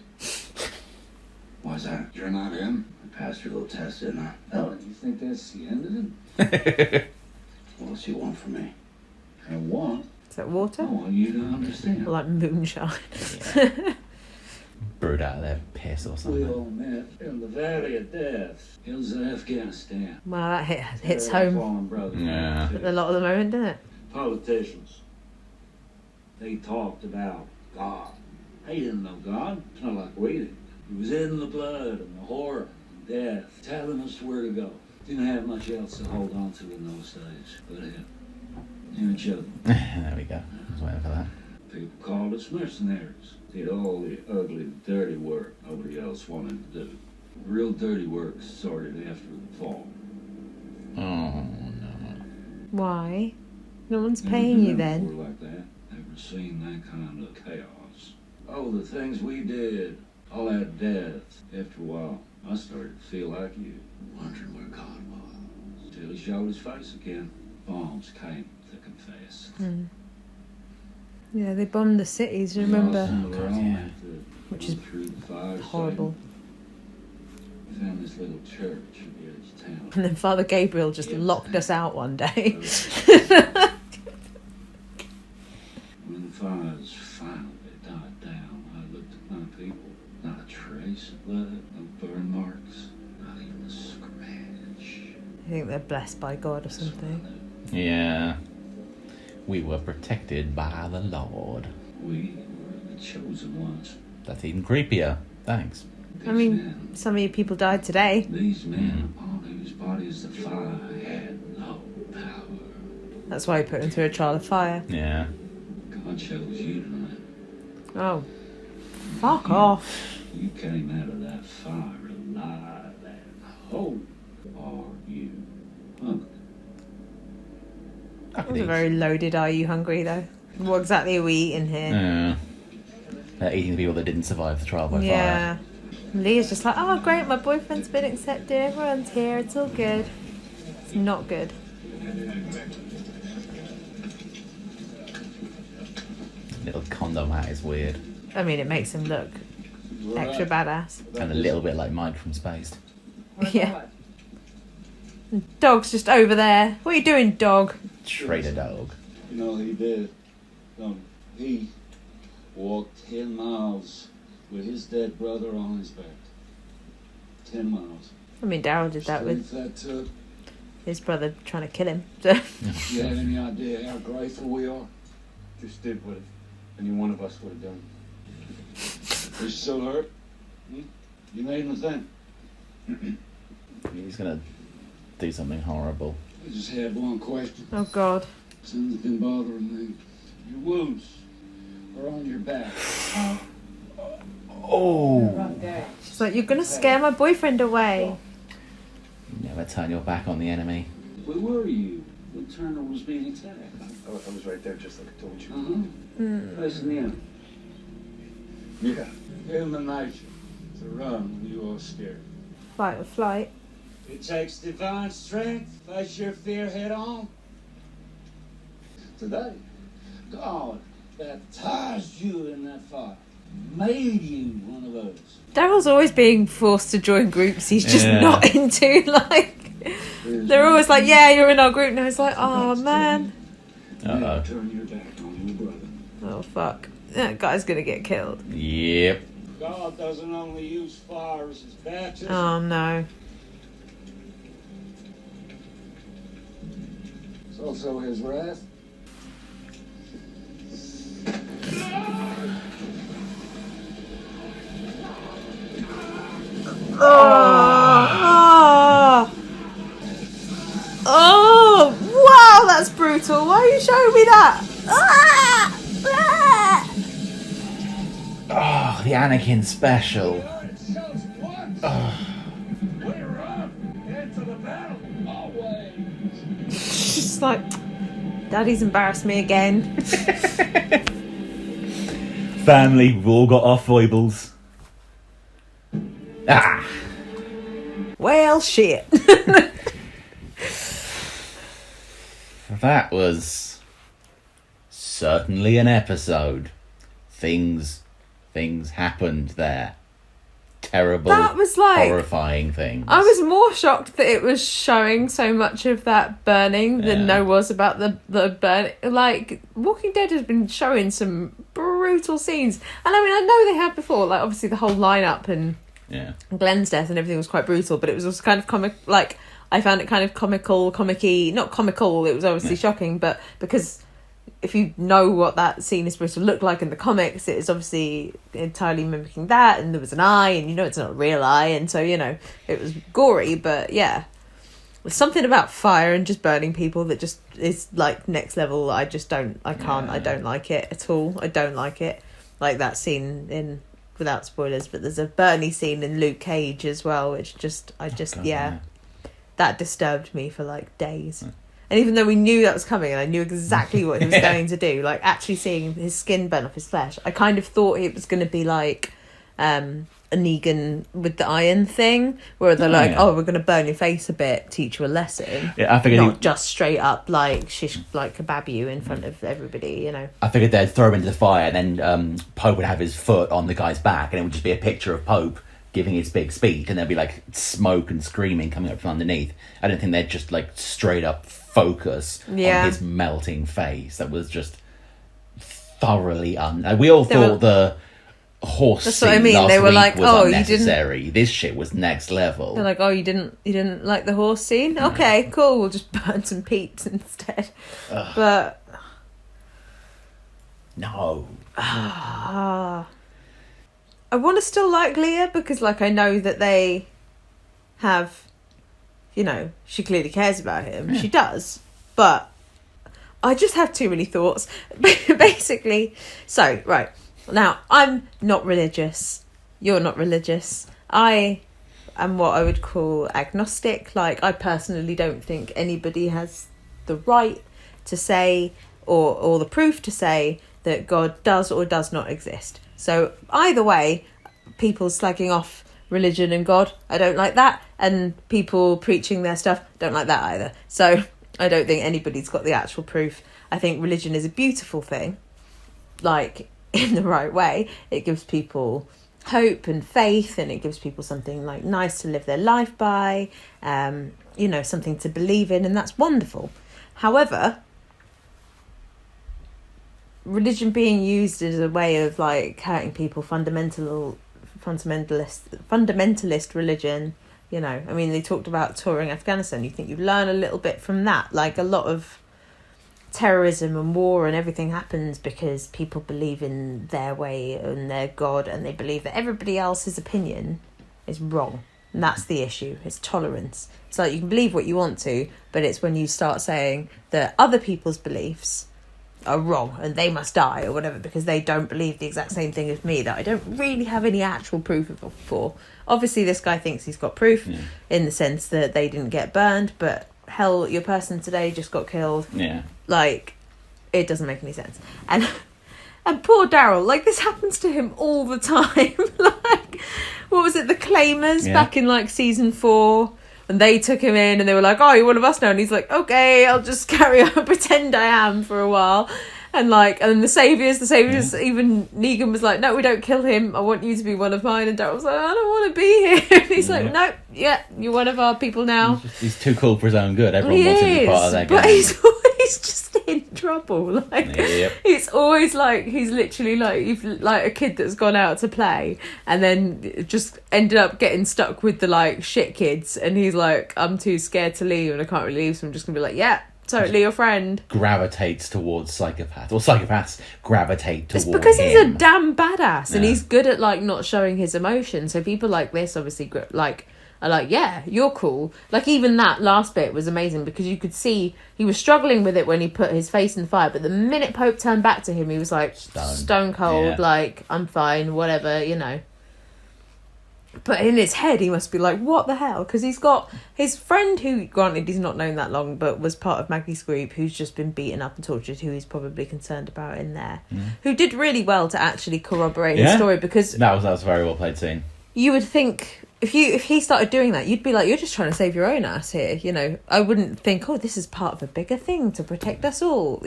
[SPEAKER 3] Why's that? You're not in? I passed your little test, didn't I? Oh, you think that's the end of it? What else you want from me? I want?
[SPEAKER 1] Is that water?
[SPEAKER 3] I want you to understand.
[SPEAKER 1] Or like moonshine.
[SPEAKER 2] Yeah. Brewed out of their piss or
[SPEAKER 3] We
[SPEAKER 2] something.
[SPEAKER 3] all met in the Valley of Death. It was in Afghanistan.
[SPEAKER 1] Well, that hits
[SPEAKER 3] They're
[SPEAKER 1] home
[SPEAKER 3] fallen brothers.
[SPEAKER 2] Yeah.
[SPEAKER 1] a lot of the moment, doesn't it?
[SPEAKER 3] Politicians. They talked about God. They didn't know God. It's not like we did. It was in the blood and the horror and death, telling us where to go. Didn't have much else to hold on to in those days but him. And each other.
[SPEAKER 2] There we go. I was waiting for that.
[SPEAKER 3] People called us mercenaries. Did all the ugly, dirty work nobody else wanted to do. Real dirty work started after the fall.
[SPEAKER 2] Oh, no.
[SPEAKER 1] Why? No one's paying you
[SPEAKER 3] Never
[SPEAKER 1] then.
[SPEAKER 3] before like that. Never seen that kind of chaos. Oh, the things we did. All that death. After a while, I started to feel like you. Wondering where God was. Till he showed his face again. Bombs came thick and fast.
[SPEAKER 1] Yeah, they bombed the cities, remember?
[SPEAKER 3] Which
[SPEAKER 1] is horrible.
[SPEAKER 3] We found this little church in the edge of town.
[SPEAKER 1] And then Father Gabriel just locked us out one day.
[SPEAKER 3] When the fires finally died down, I looked at my people. Not a trace of blood, no burn marks, not even a scratch.
[SPEAKER 1] I think they're blessed by God or something.
[SPEAKER 2] Yeah. We were protected by the Lord.
[SPEAKER 3] We were the chosen ones.
[SPEAKER 2] That's even creepier. Thanks.
[SPEAKER 1] I mean, some of you people died today.
[SPEAKER 3] These men upon whose bodies the fire had no power.
[SPEAKER 1] That's why he put them through a trial of fire.
[SPEAKER 2] Yeah.
[SPEAKER 3] God chose you tonight.
[SPEAKER 1] Oh. Fuck off.
[SPEAKER 3] You came out of that fire alive and whole. Are you hungry?
[SPEAKER 1] That was a very loaded Are You Hungry, though? What exactly are we eating here?
[SPEAKER 2] Yeah. They're eating the people that didn't survive the trial by
[SPEAKER 1] Yeah. Leah's just like, oh, great, my boyfriend's been accepted. Everyone's here. It's all good. It's not good.
[SPEAKER 2] fire. Little condom hat is weird.
[SPEAKER 1] I mean, it makes him look extra badass.
[SPEAKER 2] And a little bit like Mike from Spaced.
[SPEAKER 1] Yeah. Dog's just over there. What are you doing, dog?
[SPEAKER 2] Traitor dog.
[SPEAKER 3] You know, he did. He walked 10 miles with his dead brother on his back. 10 miles.
[SPEAKER 1] I mean, Daryl did that with
[SPEAKER 3] That took.
[SPEAKER 1] his brother trying to kill him. So.
[SPEAKER 3] You have any idea how grateful we are?
[SPEAKER 5] Just did what any one of us would have done.
[SPEAKER 3] Are you still hurt? You made him think.
[SPEAKER 2] He's gonna do something horrible.
[SPEAKER 3] I just had one question.
[SPEAKER 1] Oh, God.
[SPEAKER 3] Something's been bothering me. Your wounds are on your back.
[SPEAKER 2] Oh!
[SPEAKER 1] She's like, you're going to scare my boyfriend away.
[SPEAKER 2] Never turn your back on the enemy.
[SPEAKER 3] Where were you when Turner was being attacked?
[SPEAKER 5] I was right there, just like I told you.
[SPEAKER 3] Facing the enemy.
[SPEAKER 5] Yeah.
[SPEAKER 3] Human nature to run when you are scared.
[SPEAKER 1] Fight or flight.
[SPEAKER 3] It takes divine strength to face your fear head on. Today, God baptized you in that fire. Made you one of us.
[SPEAKER 1] Daryl's always being forced to join groups he's just
[SPEAKER 2] Yeah.
[SPEAKER 1] not into. Like, they're always like, yeah, you're in our group now. It's like, oh man.
[SPEAKER 2] Uh-oh.
[SPEAKER 3] Turn your back on your brother.
[SPEAKER 1] Oh fuck. That guy's gonna get killed.
[SPEAKER 2] Yep.
[SPEAKER 3] God doesn't only use fire as his baptism.
[SPEAKER 1] Oh no.
[SPEAKER 3] It's also his wrath.
[SPEAKER 1] Oh, oh, wow, that's brutal. Why are you showing me that? Ah! Ah!
[SPEAKER 2] Oh, the Anakin special.
[SPEAKER 3] It shows what? We're up. Head to the battle. Always.
[SPEAKER 1] Just like, Daddy's embarrassed me again.
[SPEAKER 2] Family, we've all got our foibles. Ah!
[SPEAKER 1] Well, shit.
[SPEAKER 2] That was certainly an episode. Things happened there. Terrible,
[SPEAKER 1] That was like-
[SPEAKER 2] horrifying things.
[SPEAKER 1] I was more shocked that it was showing so much of that burning than
[SPEAKER 2] Yeah.
[SPEAKER 1] no was about the burn. Like, Walking Dead has been showing some brutal scenes. And I mean, I know they have before. Like, obviously the whole lineup and
[SPEAKER 2] Yeah.
[SPEAKER 1] Glenn's death and everything was quite brutal, but it was also kind of comic. Like, I found it kind of comic-y. Not comical, it was obviously shocking, but because if you know what that scene is supposed to look like in the comics, it is obviously entirely mimicking that, and there was an eye, and you know it's not a real eye, and so, you know, it was gory, but yeah. There's something about fire and just burning people that just is, like, next level. I don't like it at all. I don't like it. Like that scene in, without spoilers, but there's a Bernie scene in Luke Cage as well, which just, that disturbed me for, like, days. And even though we knew that was coming and I knew exactly what he was going to do, like actually seeing his skin burn off his flesh, I kind of thought it was going to be like a Negan with the iron thing, where they're we're going to burn your face a bit, teach you a lesson.
[SPEAKER 2] Yeah, I figured
[SPEAKER 1] not just straight up like shish, like kebab you in front of everybody, you know.
[SPEAKER 2] I figured they'd throw him into the fire, and then Pope would have his foot on the guy's back, and it would just be a picture of Pope giving his big speech, and there'd be like smoke and screaming coming up from underneath. I don't think they'd just like straight up focus on his melting face. That was just thoroughly we all thought the horse
[SPEAKER 1] That's
[SPEAKER 2] scene
[SPEAKER 1] what I mean.
[SPEAKER 2] last
[SPEAKER 1] They were
[SPEAKER 2] week
[SPEAKER 1] like,
[SPEAKER 2] was
[SPEAKER 1] "Oh, you
[SPEAKER 2] unnecessary." This shit was next level.
[SPEAKER 1] They're like, "Oh, you didn't like the horse scene? Okay, cool. We'll just burn some peeps instead." But
[SPEAKER 2] no.
[SPEAKER 1] I want to still like Leah because, like, I know that they have, you know, she clearly cares about him. She does. But I just have too many thoughts. Basically, so, right. Now, I'm not religious. You're not religious. I am what I would call agnostic. Like, I personally don't think anybody has the right to say or the proof to say that God does or does not exist. So either way, people slagging off religion and God, I don't like that. And people preaching their stuff, don't like that either. So I don't think anybody's got the actual proof. I think religion is a beautiful thing. Like, in the right way, it gives people hope and faith, and it gives people something like nice to live their life by, you know, something to believe in, and that's wonderful. However, religion being used as a way of like hurting people, fundamentalist religion, you know, I mean, they talked about touring Afghanistan. You think you learn a little bit from that. Like, a lot of terrorism and war and everything happens because people believe in their way and their God, and they believe that everybody else's opinion is wrong. And that's the issue. It's tolerance. It's like, you can believe what you want to, but it's when you start saying that other people's beliefs are wrong and they must die or whatever because they don't believe the exact same thing as me that I don't really have any actual proof for. Obviously, this guy thinks he's got proof in the sense that they didn't get burned, but hell, your person today just got killed.
[SPEAKER 2] Yeah.
[SPEAKER 1] Like, it doesn't make any sense. And poor Daryl, like, this happens to him all the time. Like, what was it, the Claimers back in like season 4? And they took him in and they were like, "Oh, you're one of us now." And he's like, "Okay, I'll just carry on, pretend I am for a while." And the saviors, even Negan was like, no, we don't kill him. I want you to be one of mine. And Daryl was like, I don't want to be here. And he's like, no, yeah, you're one of our people now.
[SPEAKER 2] He's too cool for his own good. Everyone wants him to be part of that game.
[SPEAKER 1] But he's always just in trouble.
[SPEAKER 2] Yep.
[SPEAKER 1] It's always like he's literally like a kid that's gone out to play and then just ended up getting stuck with the shit kids. And he's like, I'm too scared to leave and I can't really leave, so I'm just gonna be like, yeah, totally your friend.
[SPEAKER 2] Gravitates towards psychopaths, or psychopaths gravitate towards him.
[SPEAKER 1] It's because he's a damn badass and he's good at not showing his emotion. So people like this obviously are like, yeah, you're cool. Even that last bit was amazing because you could see he was struggling with it when he put his face in the fire, but the minute Pope turned back to him, he was like stone cold, I'm fine, whatever, But in his head, he must be like, what the hell? Because he's got his friend who, granted, he's not known that long, but was part of Maggie's group, who's just been beaten up and tortured, who he's probably concerned about in there, who did really well to actually corroborate his story, because
[SPEAKER 2] that was a very well played scene. You
[SPEAKER 1] would think if he started doing that, you'd be like, you're just trying to save your own ass here, I wouldn't think, oh, this is part of a bigger thing to protect us all,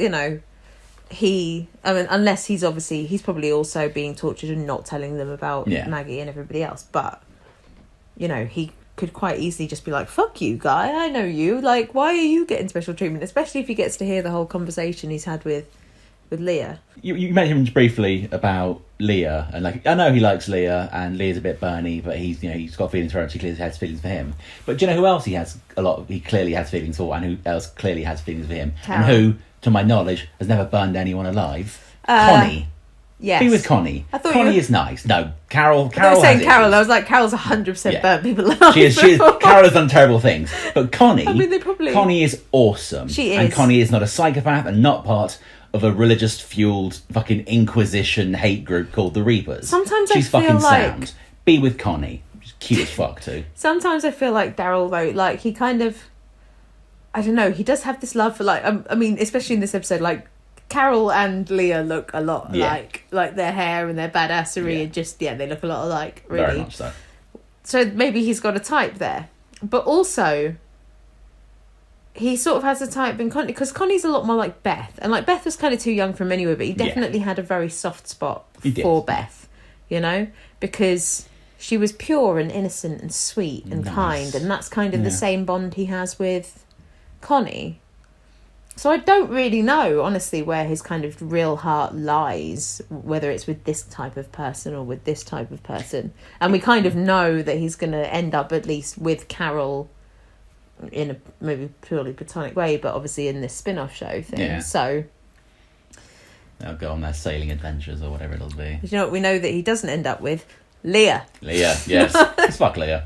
[SPEAKER 1] unless he's probably also being tortured and not telling them about Maggie and everybody else. But, he could quite easily just be like, fuck you, guy, I know you. Why are you getting special treatment? Especially if he gets to hear the whole conversation he's had with Leah. You
[SPEAKER 2] mentioned briefly about Leah, and I know he likes Leah, and Leah's a bit burny, but he's got feelings for her, and she clearly has feelings for him. But do you know who else he clearly has feelings for, and who else clearly has feelings for him?
[SPEAKER 1] Carol.
[SPEAKER 2] And who, to my knowledge, has never burned anyone alive? Connie.
[SPEAKER 1] Yes.
[SPEAKER 2] Be with Connie.
[SPEAKER 1] I thought
[SPEAKER 2] Connie is nice. No, Carol.
[SPEAKER 1] I was saying Carol.
[SPEAKER 2] Issues.
[SPEAKER 1] I was like, Carol's 100% burnt people alive.
[SPEAKER 2] She is. Carol has done terrible things, but Connie. Connie is awesome.
[SPEAKER 1] She is,
[SPEAKER 2] and Connie is not a psychopath and not part of a religious-fueled fucking Inquisition hate group called the Reapers.
[SPEAKER 1] Sometimes
[SPEAKER 2] she's
[SPEAKER 1] I feel
[SPEAKER 2] fucking sound. Be with Connie. She's cute as fuck too.
[SPEAKER 1] Sometimes I feel like Daryl though, he kind of, I don't know, he does have this love for especially in this episode, Carol and Leah look a lot like their hair and their badassery and just they look a lot alike, really.
[SPEAKER 2] Very much so.
[SPEAKER 1] So maybe he's got a type there, but also he sort of has a type in Connie, because Connie's a lot more like Beth, and Beth was kind of too young for him anyway, but he definitely had a very soft spot for Beth, because she was pure and innocent and sweet and kind, and that's kind of the same bond he has with Connie. So I don't really know, honestly, where his kind of real heart lies, whether it's with this type of person or with this type of person. And we kind of know that he's going to end up at least with Carol in a maybe purely platonic way, but obviously in this spin-off show thing.
[SPEAKER 2] Yeah.
[SPEAKER 1] So
[SPEAKER 2] they'll go on their sailing adventures or whatever it'll be.
[SPEAKER 1] You know what we know that he doesn't end up with? Leah.
[SPEAKER 2] Leah, yes. It's fuck Leah.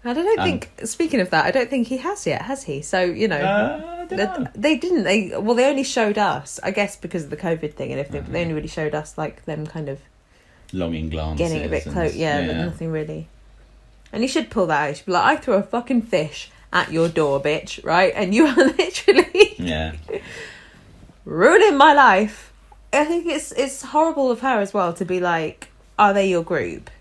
[SPEAKER 1] And I don't think, speaking of that, I don't think he has yet, has he? So, they didn't. They only showed us, I guess because of the COVID thing and everything, but they only really showed us them kind of
[SPEAKER 2] longing glances.
[SPEAKER 1] Getting a bit close, but nothing really. And he should pull that out. He should be like, I threw a fucking fish at your door, bitch, right? And you are literally ruining my life. I think it's horrible of her as well to be like, are they your group?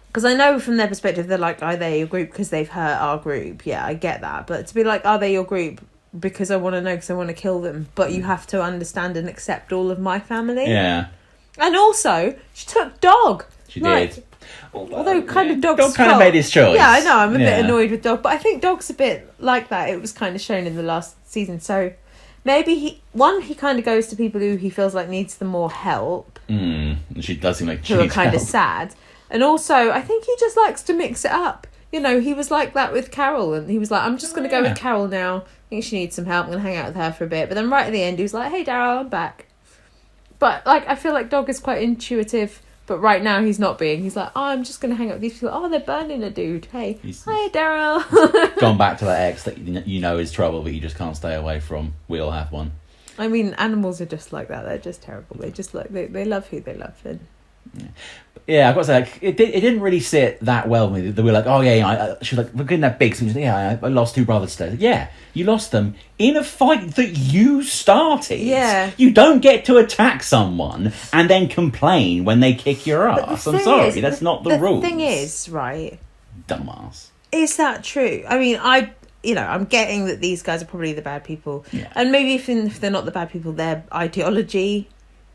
[SPEAKER 1] Because I know from their perspective, they're like, are they your group because they've hurt our group? Yeah, I get that. But to be like, are they your group because I want to know, because I want to kill them, but you have to understand and accept all of my family?
[SPEAKER 2] Yeah.
[SPEAKER 1] And also, she took Dog.
[SPEAKER 2] She did.
[SPEAKER 1] Although kind of Dog
[SPEAKER 2] kind of made his choice.
[SPEAKER 1] Yeah, I know, I'm a bit annoyed with Dog, but I think Dog's a bit like that. It was kind of shown in the last season. So maybe he kind of goes to people who he feels like needs the more help.
[SPEAKER 2] She does seem like she
[SPEAKER 1] who are
[SPEAKER 2] needs
[SPEAKER 1] kind
[SPEAKER 2] help.
[SPEAKER 1] of sad. And also, I think he just likes to mix it up. He was like that with Carol, and he was like, I'm just going to go with Carol now. I think she needs some help. I'm going to hang out with her for a bit. But then right at the end, he was like, hey, Daryl, I'm back. But, I feel like Dog is quite intuitive, but right now he's not being. He's like, oh, I'm just going to hang out with these people. Oh, they're burning a dude. Hey, hi, Daryl.
[SPEAKER 2] Gone back to that ex that is trouble, but you just can't stay away from. We all have one.
[SPEAKER 1] I mean, animals are just like that. They're just terrible. They just they love who they love. And
[SPEAKER 2] yeah, I've got to say, it didn't really sit that well with me. They were like, oh yeah, she was like, we're getting that big. So I lost 2 brothers today. Yeah, you lost them in a fight that you started.
[SPEAKER 1] Yeah.
[SPEAKER 2] You don't get to attack someone and then complain when they kick your ass. I'm sorry, that's not the rules.
[SPEAKER 1] The thing is, right?
[SPEAKER 2] Dumbass.
[SPEAKER 1] Is that true? I mean, I I'm getting that these guys are probably the bad people.
[SPEAKER 2] Yeah.
[SPEAKER 1] And maybe if they're not the bad people, their ideology...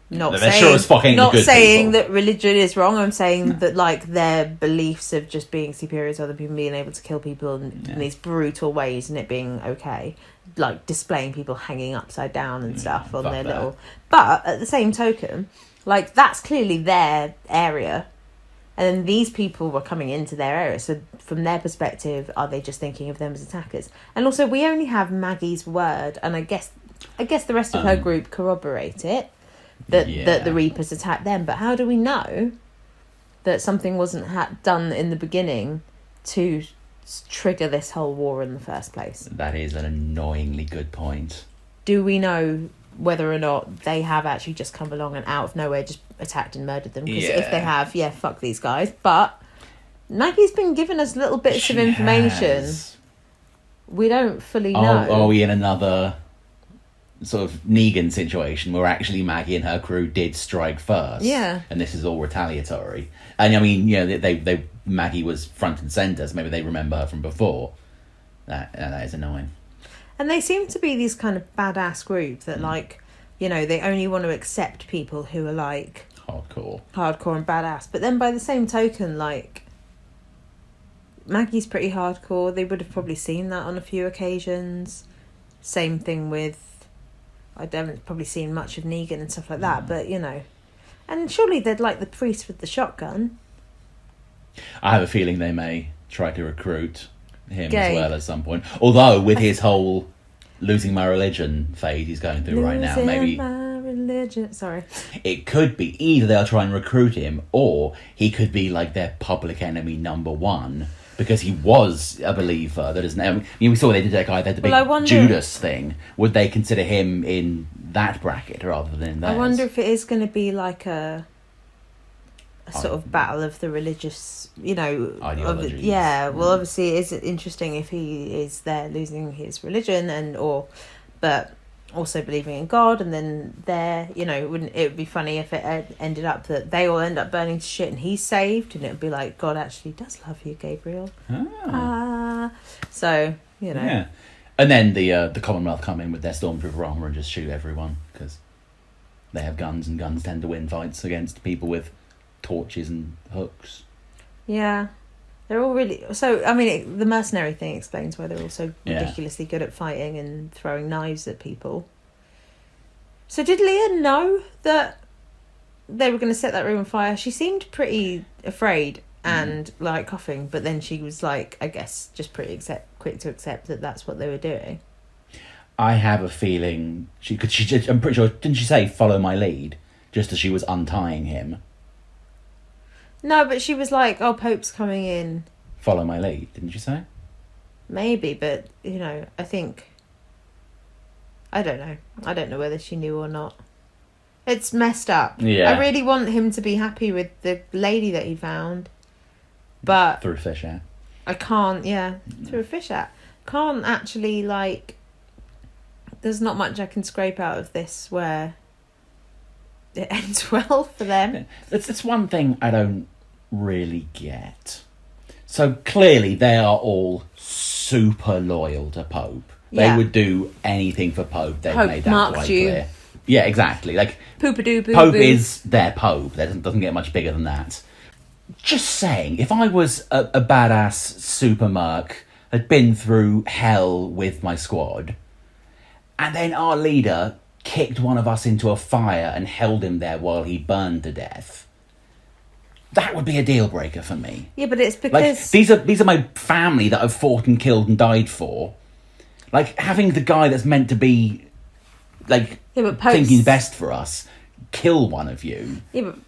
[SPEAKER 2] They're sure as fuck ain't the good
[SPEAKER 1] saying
[SPEAKER 2] people.
[SPEAKER 1] that religion is wrong. I'm saying that, like, their beliefs of just being superior to other people, being able to kill people in these brutal ways, and it being okay, like displaying people hanging upside down and stuff on their
[SPEAKER 2] that.
[SPEAKER 1] little. But at the same token, like, that's clearly their area, and then these people were coming into their area. So from their perspective, are they just thinking of them as attackers? And also, we only have Maggie's word, and I guess the rest of her group corroborate it. That the Reapers attacked them, but how do we know that something wasn't done in the beginning to trigger this whole war in the first place?
[SPEAKER 2] That is an annoyingly good point.
[SPEAKER 1] Do we know whether or not they have actually just come along and out of nowhere just attacked and murdered them? Because if they have, fuck these guys. But Maggie's been giving us little bits of information. We don't fully know.
[SPEAKER 2] Are we in another sort of Negan situation where actually Maggie and her crew did strike first?
[SPEAKER 1] Yeah.
[SPEAKER 2] And this is all retaliatory. And I mean, they Maggie was front and centre, so maybe they remember her from before. That is annoying.
[SPEAKER 1] And they seem to be these kind of badass group that, like, they only want to accept people who are, like...
[SPEAKER 2] Hardcore
[SPEAKER 1] and badass. But then by the same token, like, Maggie's pretty hardcore. They would have probably seen that on a few occasions. Same thing with... I haven't probably seen much of Negan and stuff like that, but, And surely they'd like the priest with the shotgun.
[SPEAKER 2] I have a feeling they may try to recruit him
[SPEAKER 1] Gabe.
[SPEAKER 2] as well at some point. Although, with his whole losing my religion phase he's going through right now, maybe...
[SPEAKER 1] my religion. Sorry.
[SPEAKER 2] It could be either they'll try and recruit him, or he could be like their public enemy number one, because he was a believer. That is, we saw they did that guy, they had the big Judas thing. Would they consider him in that bracket rather than in theirs?
[SPEAKER 1] I wonder if it is going to be like a sort of battle of the religious,
[SPEAKER 2] ideologies.
[SPEAKER 1] Well, obviously it is interesting if he is there losing his religion but also believing in God, and then it would be funny if it ended up that they all end up burning to shit and he's saved, and it would be like, God actually does love you, Gabriel. So,
[SPEAKER 2] Yeah. And then the Commonwealth come in with their Stormtrooper armour and just shoot everyone, because they have guns, and guns tend to win fights against people with torches and hooks.
[SPEAKER 1] Yeah. They're all really... So, I mean, the mercenary thing explains why they're all so ridiculously good at fighting and throwing knives at people. So did Leah know that they were going to set that room on fire? She seemed pretty afraid and, like, coughing, but then she was, like, I guess, just pretty quick to accept that that's what they were doing.
[SPEAKER 2] I have a feeling... I'm pretty sure... Didn't she say, follow my lead? Just as she was untying him.
[SPEAKER 1] No, but she was like, oh, Pope's coming in.
[SPEAKER 2] Follow my lead, didn't you say?
[SPEAKER 1] Maybe, but, I think... I don't know. I don't know whether she knew or not. It's messed up.
[SPEAKER 2] Yeah.
[SPEAKER 1] I really want him to be happy with the lady that he found. But...
[SPEAKER 2] Through a fish out.
[SPEAKER 1] I can't, through a fish out. Can't actually, like... There's not much I can scrape out of this where it ends well for them.
[SPEAKER 2] That's one thing I don't really get. So clearly they are all super loyal to Pope. They would do anything for Pope. They've made that quite clear. Yeah, exactly. Like, Pope is their Pope. That doesn't get much bigger than that. Just saying, if I was a badass super merc, had been through hell with my squad, and then our leader kicked one of us into a fire and held him there while he burned to death, that would be a deal breaker for me.
[SPEAKER 1] Yeah, but it's because...
[SPEAKER 2] Like, these are my family that I've fought and killed and died for. Like, having the guy that's meant to be, like, thinking best for us kill one of you,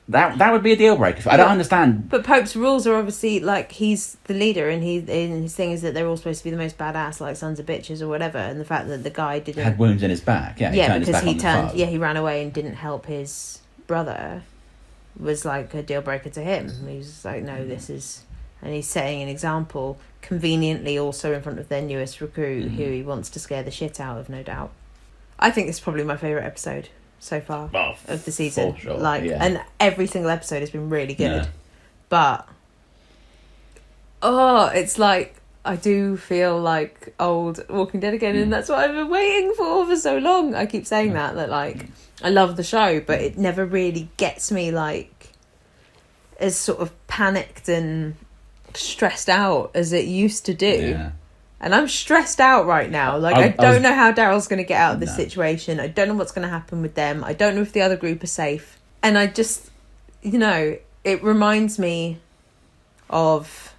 [SPEAKER 2] that would be a deal breaker. I don't understand.
[SPEAKER 1] But Pope's rules are obviously, like, he's the leader, and his thing is that they're all supposed to be the most badass, like sons of bitches or whatever, and the fact that the guy didn't...
[SPEAKER 2] Had wounds in his back,
[SPEAKER 1] he ran away and didn't help his brother was, like, a deal breaker to him. He was like, no, this is... And he's setting an example, conveniently also in front of their newest recruit, who he wants to scare the shit out of, no doubt. I think this is probably my favourite episode so far of the season.
[SPEAKER 2] For sure,
[SPEAKER 1] and every single episode has been really good.
[SPEAKER 2] Yeah.
[SPEAKER 1] But it's like, I do feel like old Walking Dead again, and that's what I've been waiting for so long. I keep saying that like I love the show, but it never really gets me like as sort of panicked and stressed out as it used to do.
[SPEAKER 2] Yeah.
[SPEAKER 1] And I'm stressed out right now. Like I don't know how Daryl's going to get out of this situation. I don't know what's going to happen with them. I don't know if the other group are safe. And I just, it reminds me of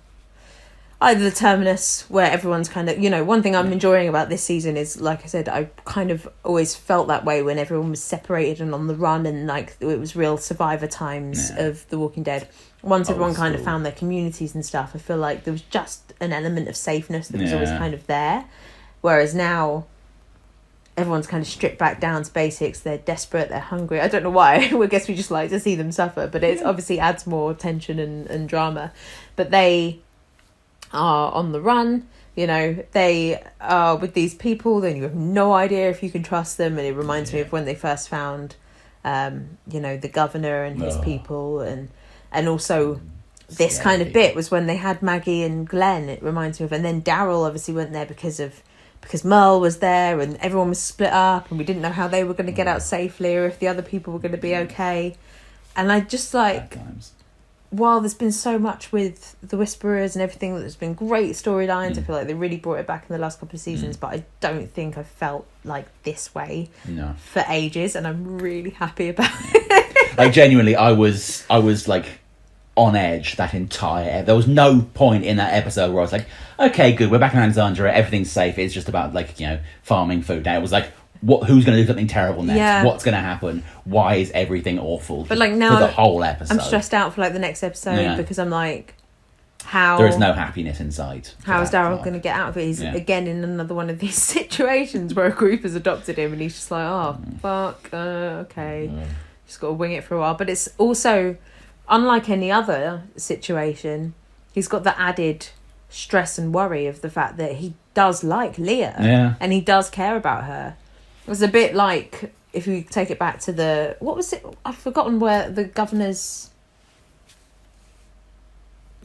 [SPEAKER 1] either the Terminus, where everyone's kind of, one thing I'm enjoying about this season is, like I said, I kind of always felt that way when everyone was separated and on the run, and like it was real survivor times of The Walking Dead. Once everyone kind of found their communities and stuff, I feel like there was just an element of safeness that was always kind of there. Whereas now, everyone's kind of stripped back down to basics. They're desperate, they're hungry. I don't know why. I guess we just like to see them suffer, but it obviously adds more tension and drama. But they are on the run, they are with these people, then you have no idea if you can trust them. And it reminds me of when they first found the governor and his people, and also this kind of bit was when they had Maggie and Glenn, it reminds me of. And then Daryl obviously went there because Merle was there, and everyone was split up, and we didn't know how they were going to get out safely, or if the other people were going to be okay. And I just while there's been so much with the Whisperers and everything, there's been great storylines. I feel like they really brought it back in the last couple of seasons, but I don't think I felt like this way for ages, and I'm really happy about it.
[SPEAKER 2] Like, genuinely, I was like on edge that entire there was no point in that episode where I was like, okay, good, we're back in Alexandria, everything's safe, it's just about like farming food now. It was like, who's going to do something terrible next? What's going to happen? Why is everything awful? But like now, for the whole episode,
[SPEAKER 1] I'm stressed out for like the next episode because I'm like, how
[SPEAKER 2] there is no happiness in sight.
[SPEAKER 1] How is Daryl going to get out of it? He's again in another one of these situations where a group has adopted him, and he's just like, oh fuck, okay, just got to wing it for a while. But it's also, unlike any other situation, he's got the added stress and worry of the fact that he does like Leah, and he does care about her. It was a bit like, if you take it back to what was it? I've forgotten where the governor's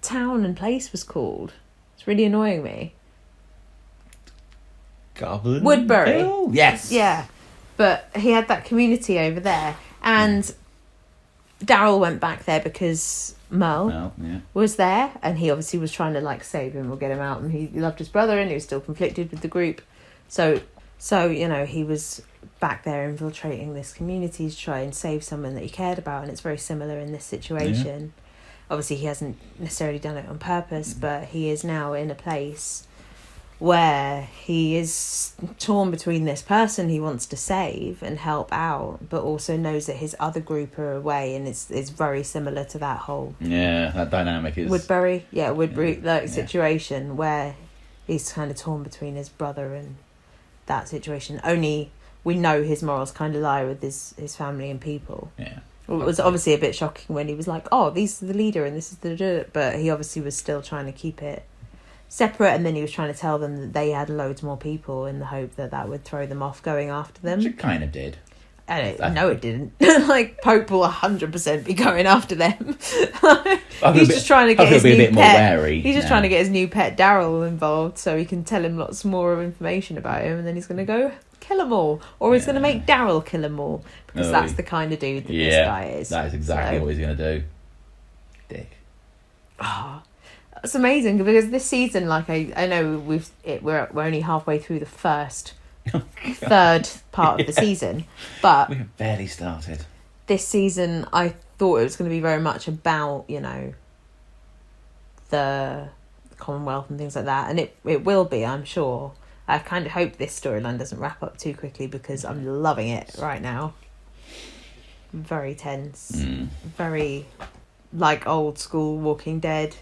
[SPEAKER 1] town and place was called. It's really annoying me. Woodbury.
[SPEAKER 2] Yes.
[SPEAKER 1] Yeah. But he had that community over there, and Daryl went back there because Merle was there, and he obviously was trying to like save him or get him out, and he loved his brother, and he was still conflicted with the group. So he was back there infiltrating this community to try and save someone that he cared about, and it's very similar in this situation. Obviously, he hasn't necessarily done it on purpose, but he is now in a place where he is torn between this person he wants to save and help out, but also knows that his other group are away, and it's very similar to that whole
[SPEAKER 2] that dynamic is
[SPEAKER 1] Woodbury situation where he's kind of torn between his brother and that situation. Only we know his morals kind of lie with his family and people. Well, it was obviously a bit shocking when he was like, oh, this is the leader and this is the... But he obviously was still trying to keep it separate, and then he was trying to tell them that they had loads more people in the hope that would throw them off going after them.
[SPEAKER 2] Which it kind of did.
[SPEAKER 1] No, it didn't. Like, Pope will 100% be going after them. He's just trying to get his new pet. He's just trying to get his new pet Daryl involved so he can tell him lots more information about him, and then he's going to go kill them all, or he's going to make Daryl kill them all, because that's the kind of dude that this guy is.
[SPEAKER 2] That is exactly what he's going to do. Dick.
[SPEAKER 1] It's amazing because this season, like I know we're only halfway through the third part of the season, but
[SPEAKER 2] we have barely started.
[SPEAKER 1] This season, I thought it was going to be very much about the Commonwealth and things like that, and it will be, I'm sure. I kind of hope this storyline doesn't wrap up too quickly, because I'm loving it right now. Very tense, very like old school Walking Dead.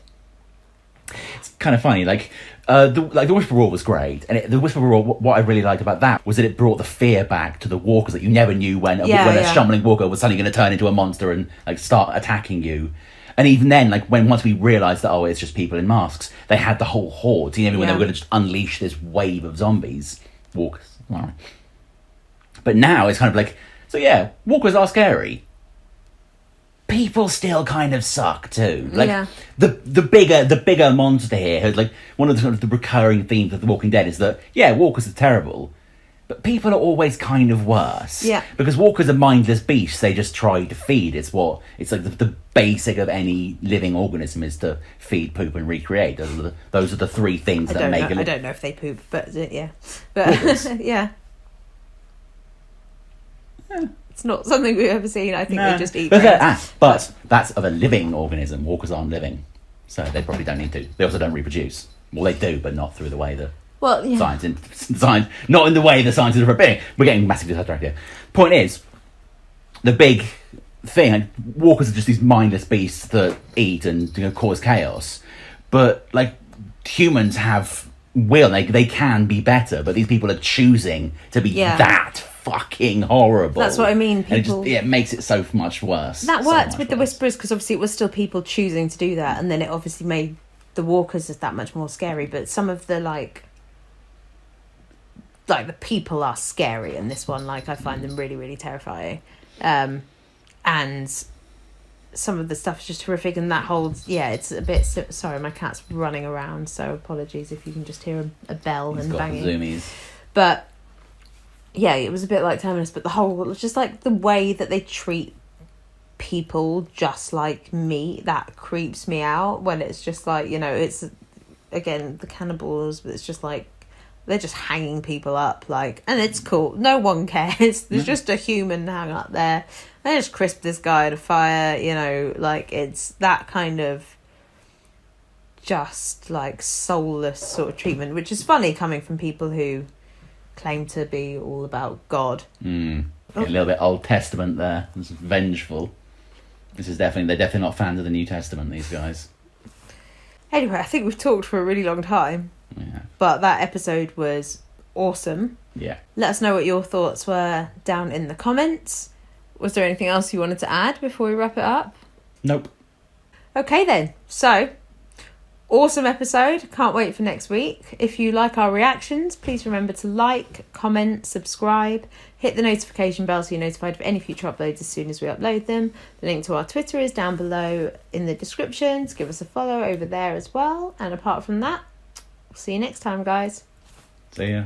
[SPEAKER 2] It's kind of funny, the Whisperer was great, and the Whisperer, what I really liked about that was that it brought the fear back to the walkers that you never knew when a stumbling walker was suddenly going to turn into a monster and start attacking you. And even then, once we realised that it's just people in masks, they had the whole horde. You know, when they were going to just unleash this wave of zombies, walkers. But now it's kind of walkers are scary. people still kind of suck too. Like
[SPEAKER 1] Yeah.
[SPEAKER 2] the bigger monster here, like one of the sort of the recurring themes of The Walking Dead is that walkers are terrible, but people are always kind of worse.
[SPEAKER 1] Yeah.
[SPEAKER 2] Because walkers are mindless beasts. They just try to feed. It's like the basic of any living organism is to feed, poop, and recreate. Those are the three things
[SPEAKER 1] I
[SPEAKER 2] that
[SPEAKER 1] don't
[SPEAKER 2] make
[SPEAKER 1] know.
[SPEAKER 2] it.
[SPEAKER 1] I don't know if they poop, but yeah, but
[SPEAKER 2] Walkers.
[SPEAKER 1] yeah. It's not something we've ever seen. I think they just eat.
[SPEAKER 2] But that's of a living organism. Walkers aren't living, so they probably don't need to. They also don't reproduce. Well, they do, but not through the way that science, not in the way the scientists are preparing. We're getting massively sidetracked here. Point is, the big thing, like, walkers are just these mindless beasts that eat and cause chaos. But like humans have will, they can be better. But these people are choosing to be that fucking horrible.
[SPEAKER 1] That's what I mean.
[SPEAKER 2] People, it makes it so much worse.
[SPEAKER 1] That worked with the Whisperers because obviously it was still people choosing to do that, and then it obviously made the walkers just that much more scary. But some of the like the people are scary in this one. Like I find them really, really terrifying, and some of the stuff is just horrific. And that whole it's a bit. Sorry, my cat's running around, so apologies if you can just hear a bell and banging.
[SPEAKER 2] Zoomies.
[SPEAKER 1] But yeah, it was a bit like Terminus, but the whole just like the way that they treat people just like meat, that creeps me out. When it's just like, it's again the cannibals, but it's just like they're just hanging people up, like, and it's cool. No one cares. There's just a human hung up there. They just crisp this guy at a fire, like it's that kind of just like soulless sort of treatment, which is funny coming from people who claim to be all about God.
[SPEAKER 2] A little bit Old Testament there. It's vengeful. They're definitely not fans of the New Testament, these guys.
[SPEAKER 1] Anyway, I think we've talked for a really long time.
[SPEAKER 2] Yeah.
[SPEAKER 1] But that episode was awesome.
[SPEAKER 2] Yeah.
[SPEAKER 1] Let us know what your thoughts were down in the comments. Was there anything else you wanted to add before we wrap it up?
[SPEAKER 2] Nope.
[SPEAKER 1] Okay then. So, awesome episode. Can't wait for next week. If you like our reactions, please remember to like, comment, subscribe, hit the notification bell so you're notified of any future uploads as soon as we upload them. The link to our Twitter is down below in the description. So give us a follow over there as well. And apart from that, see you next time, guys.
[SPEAKER 2] See ya.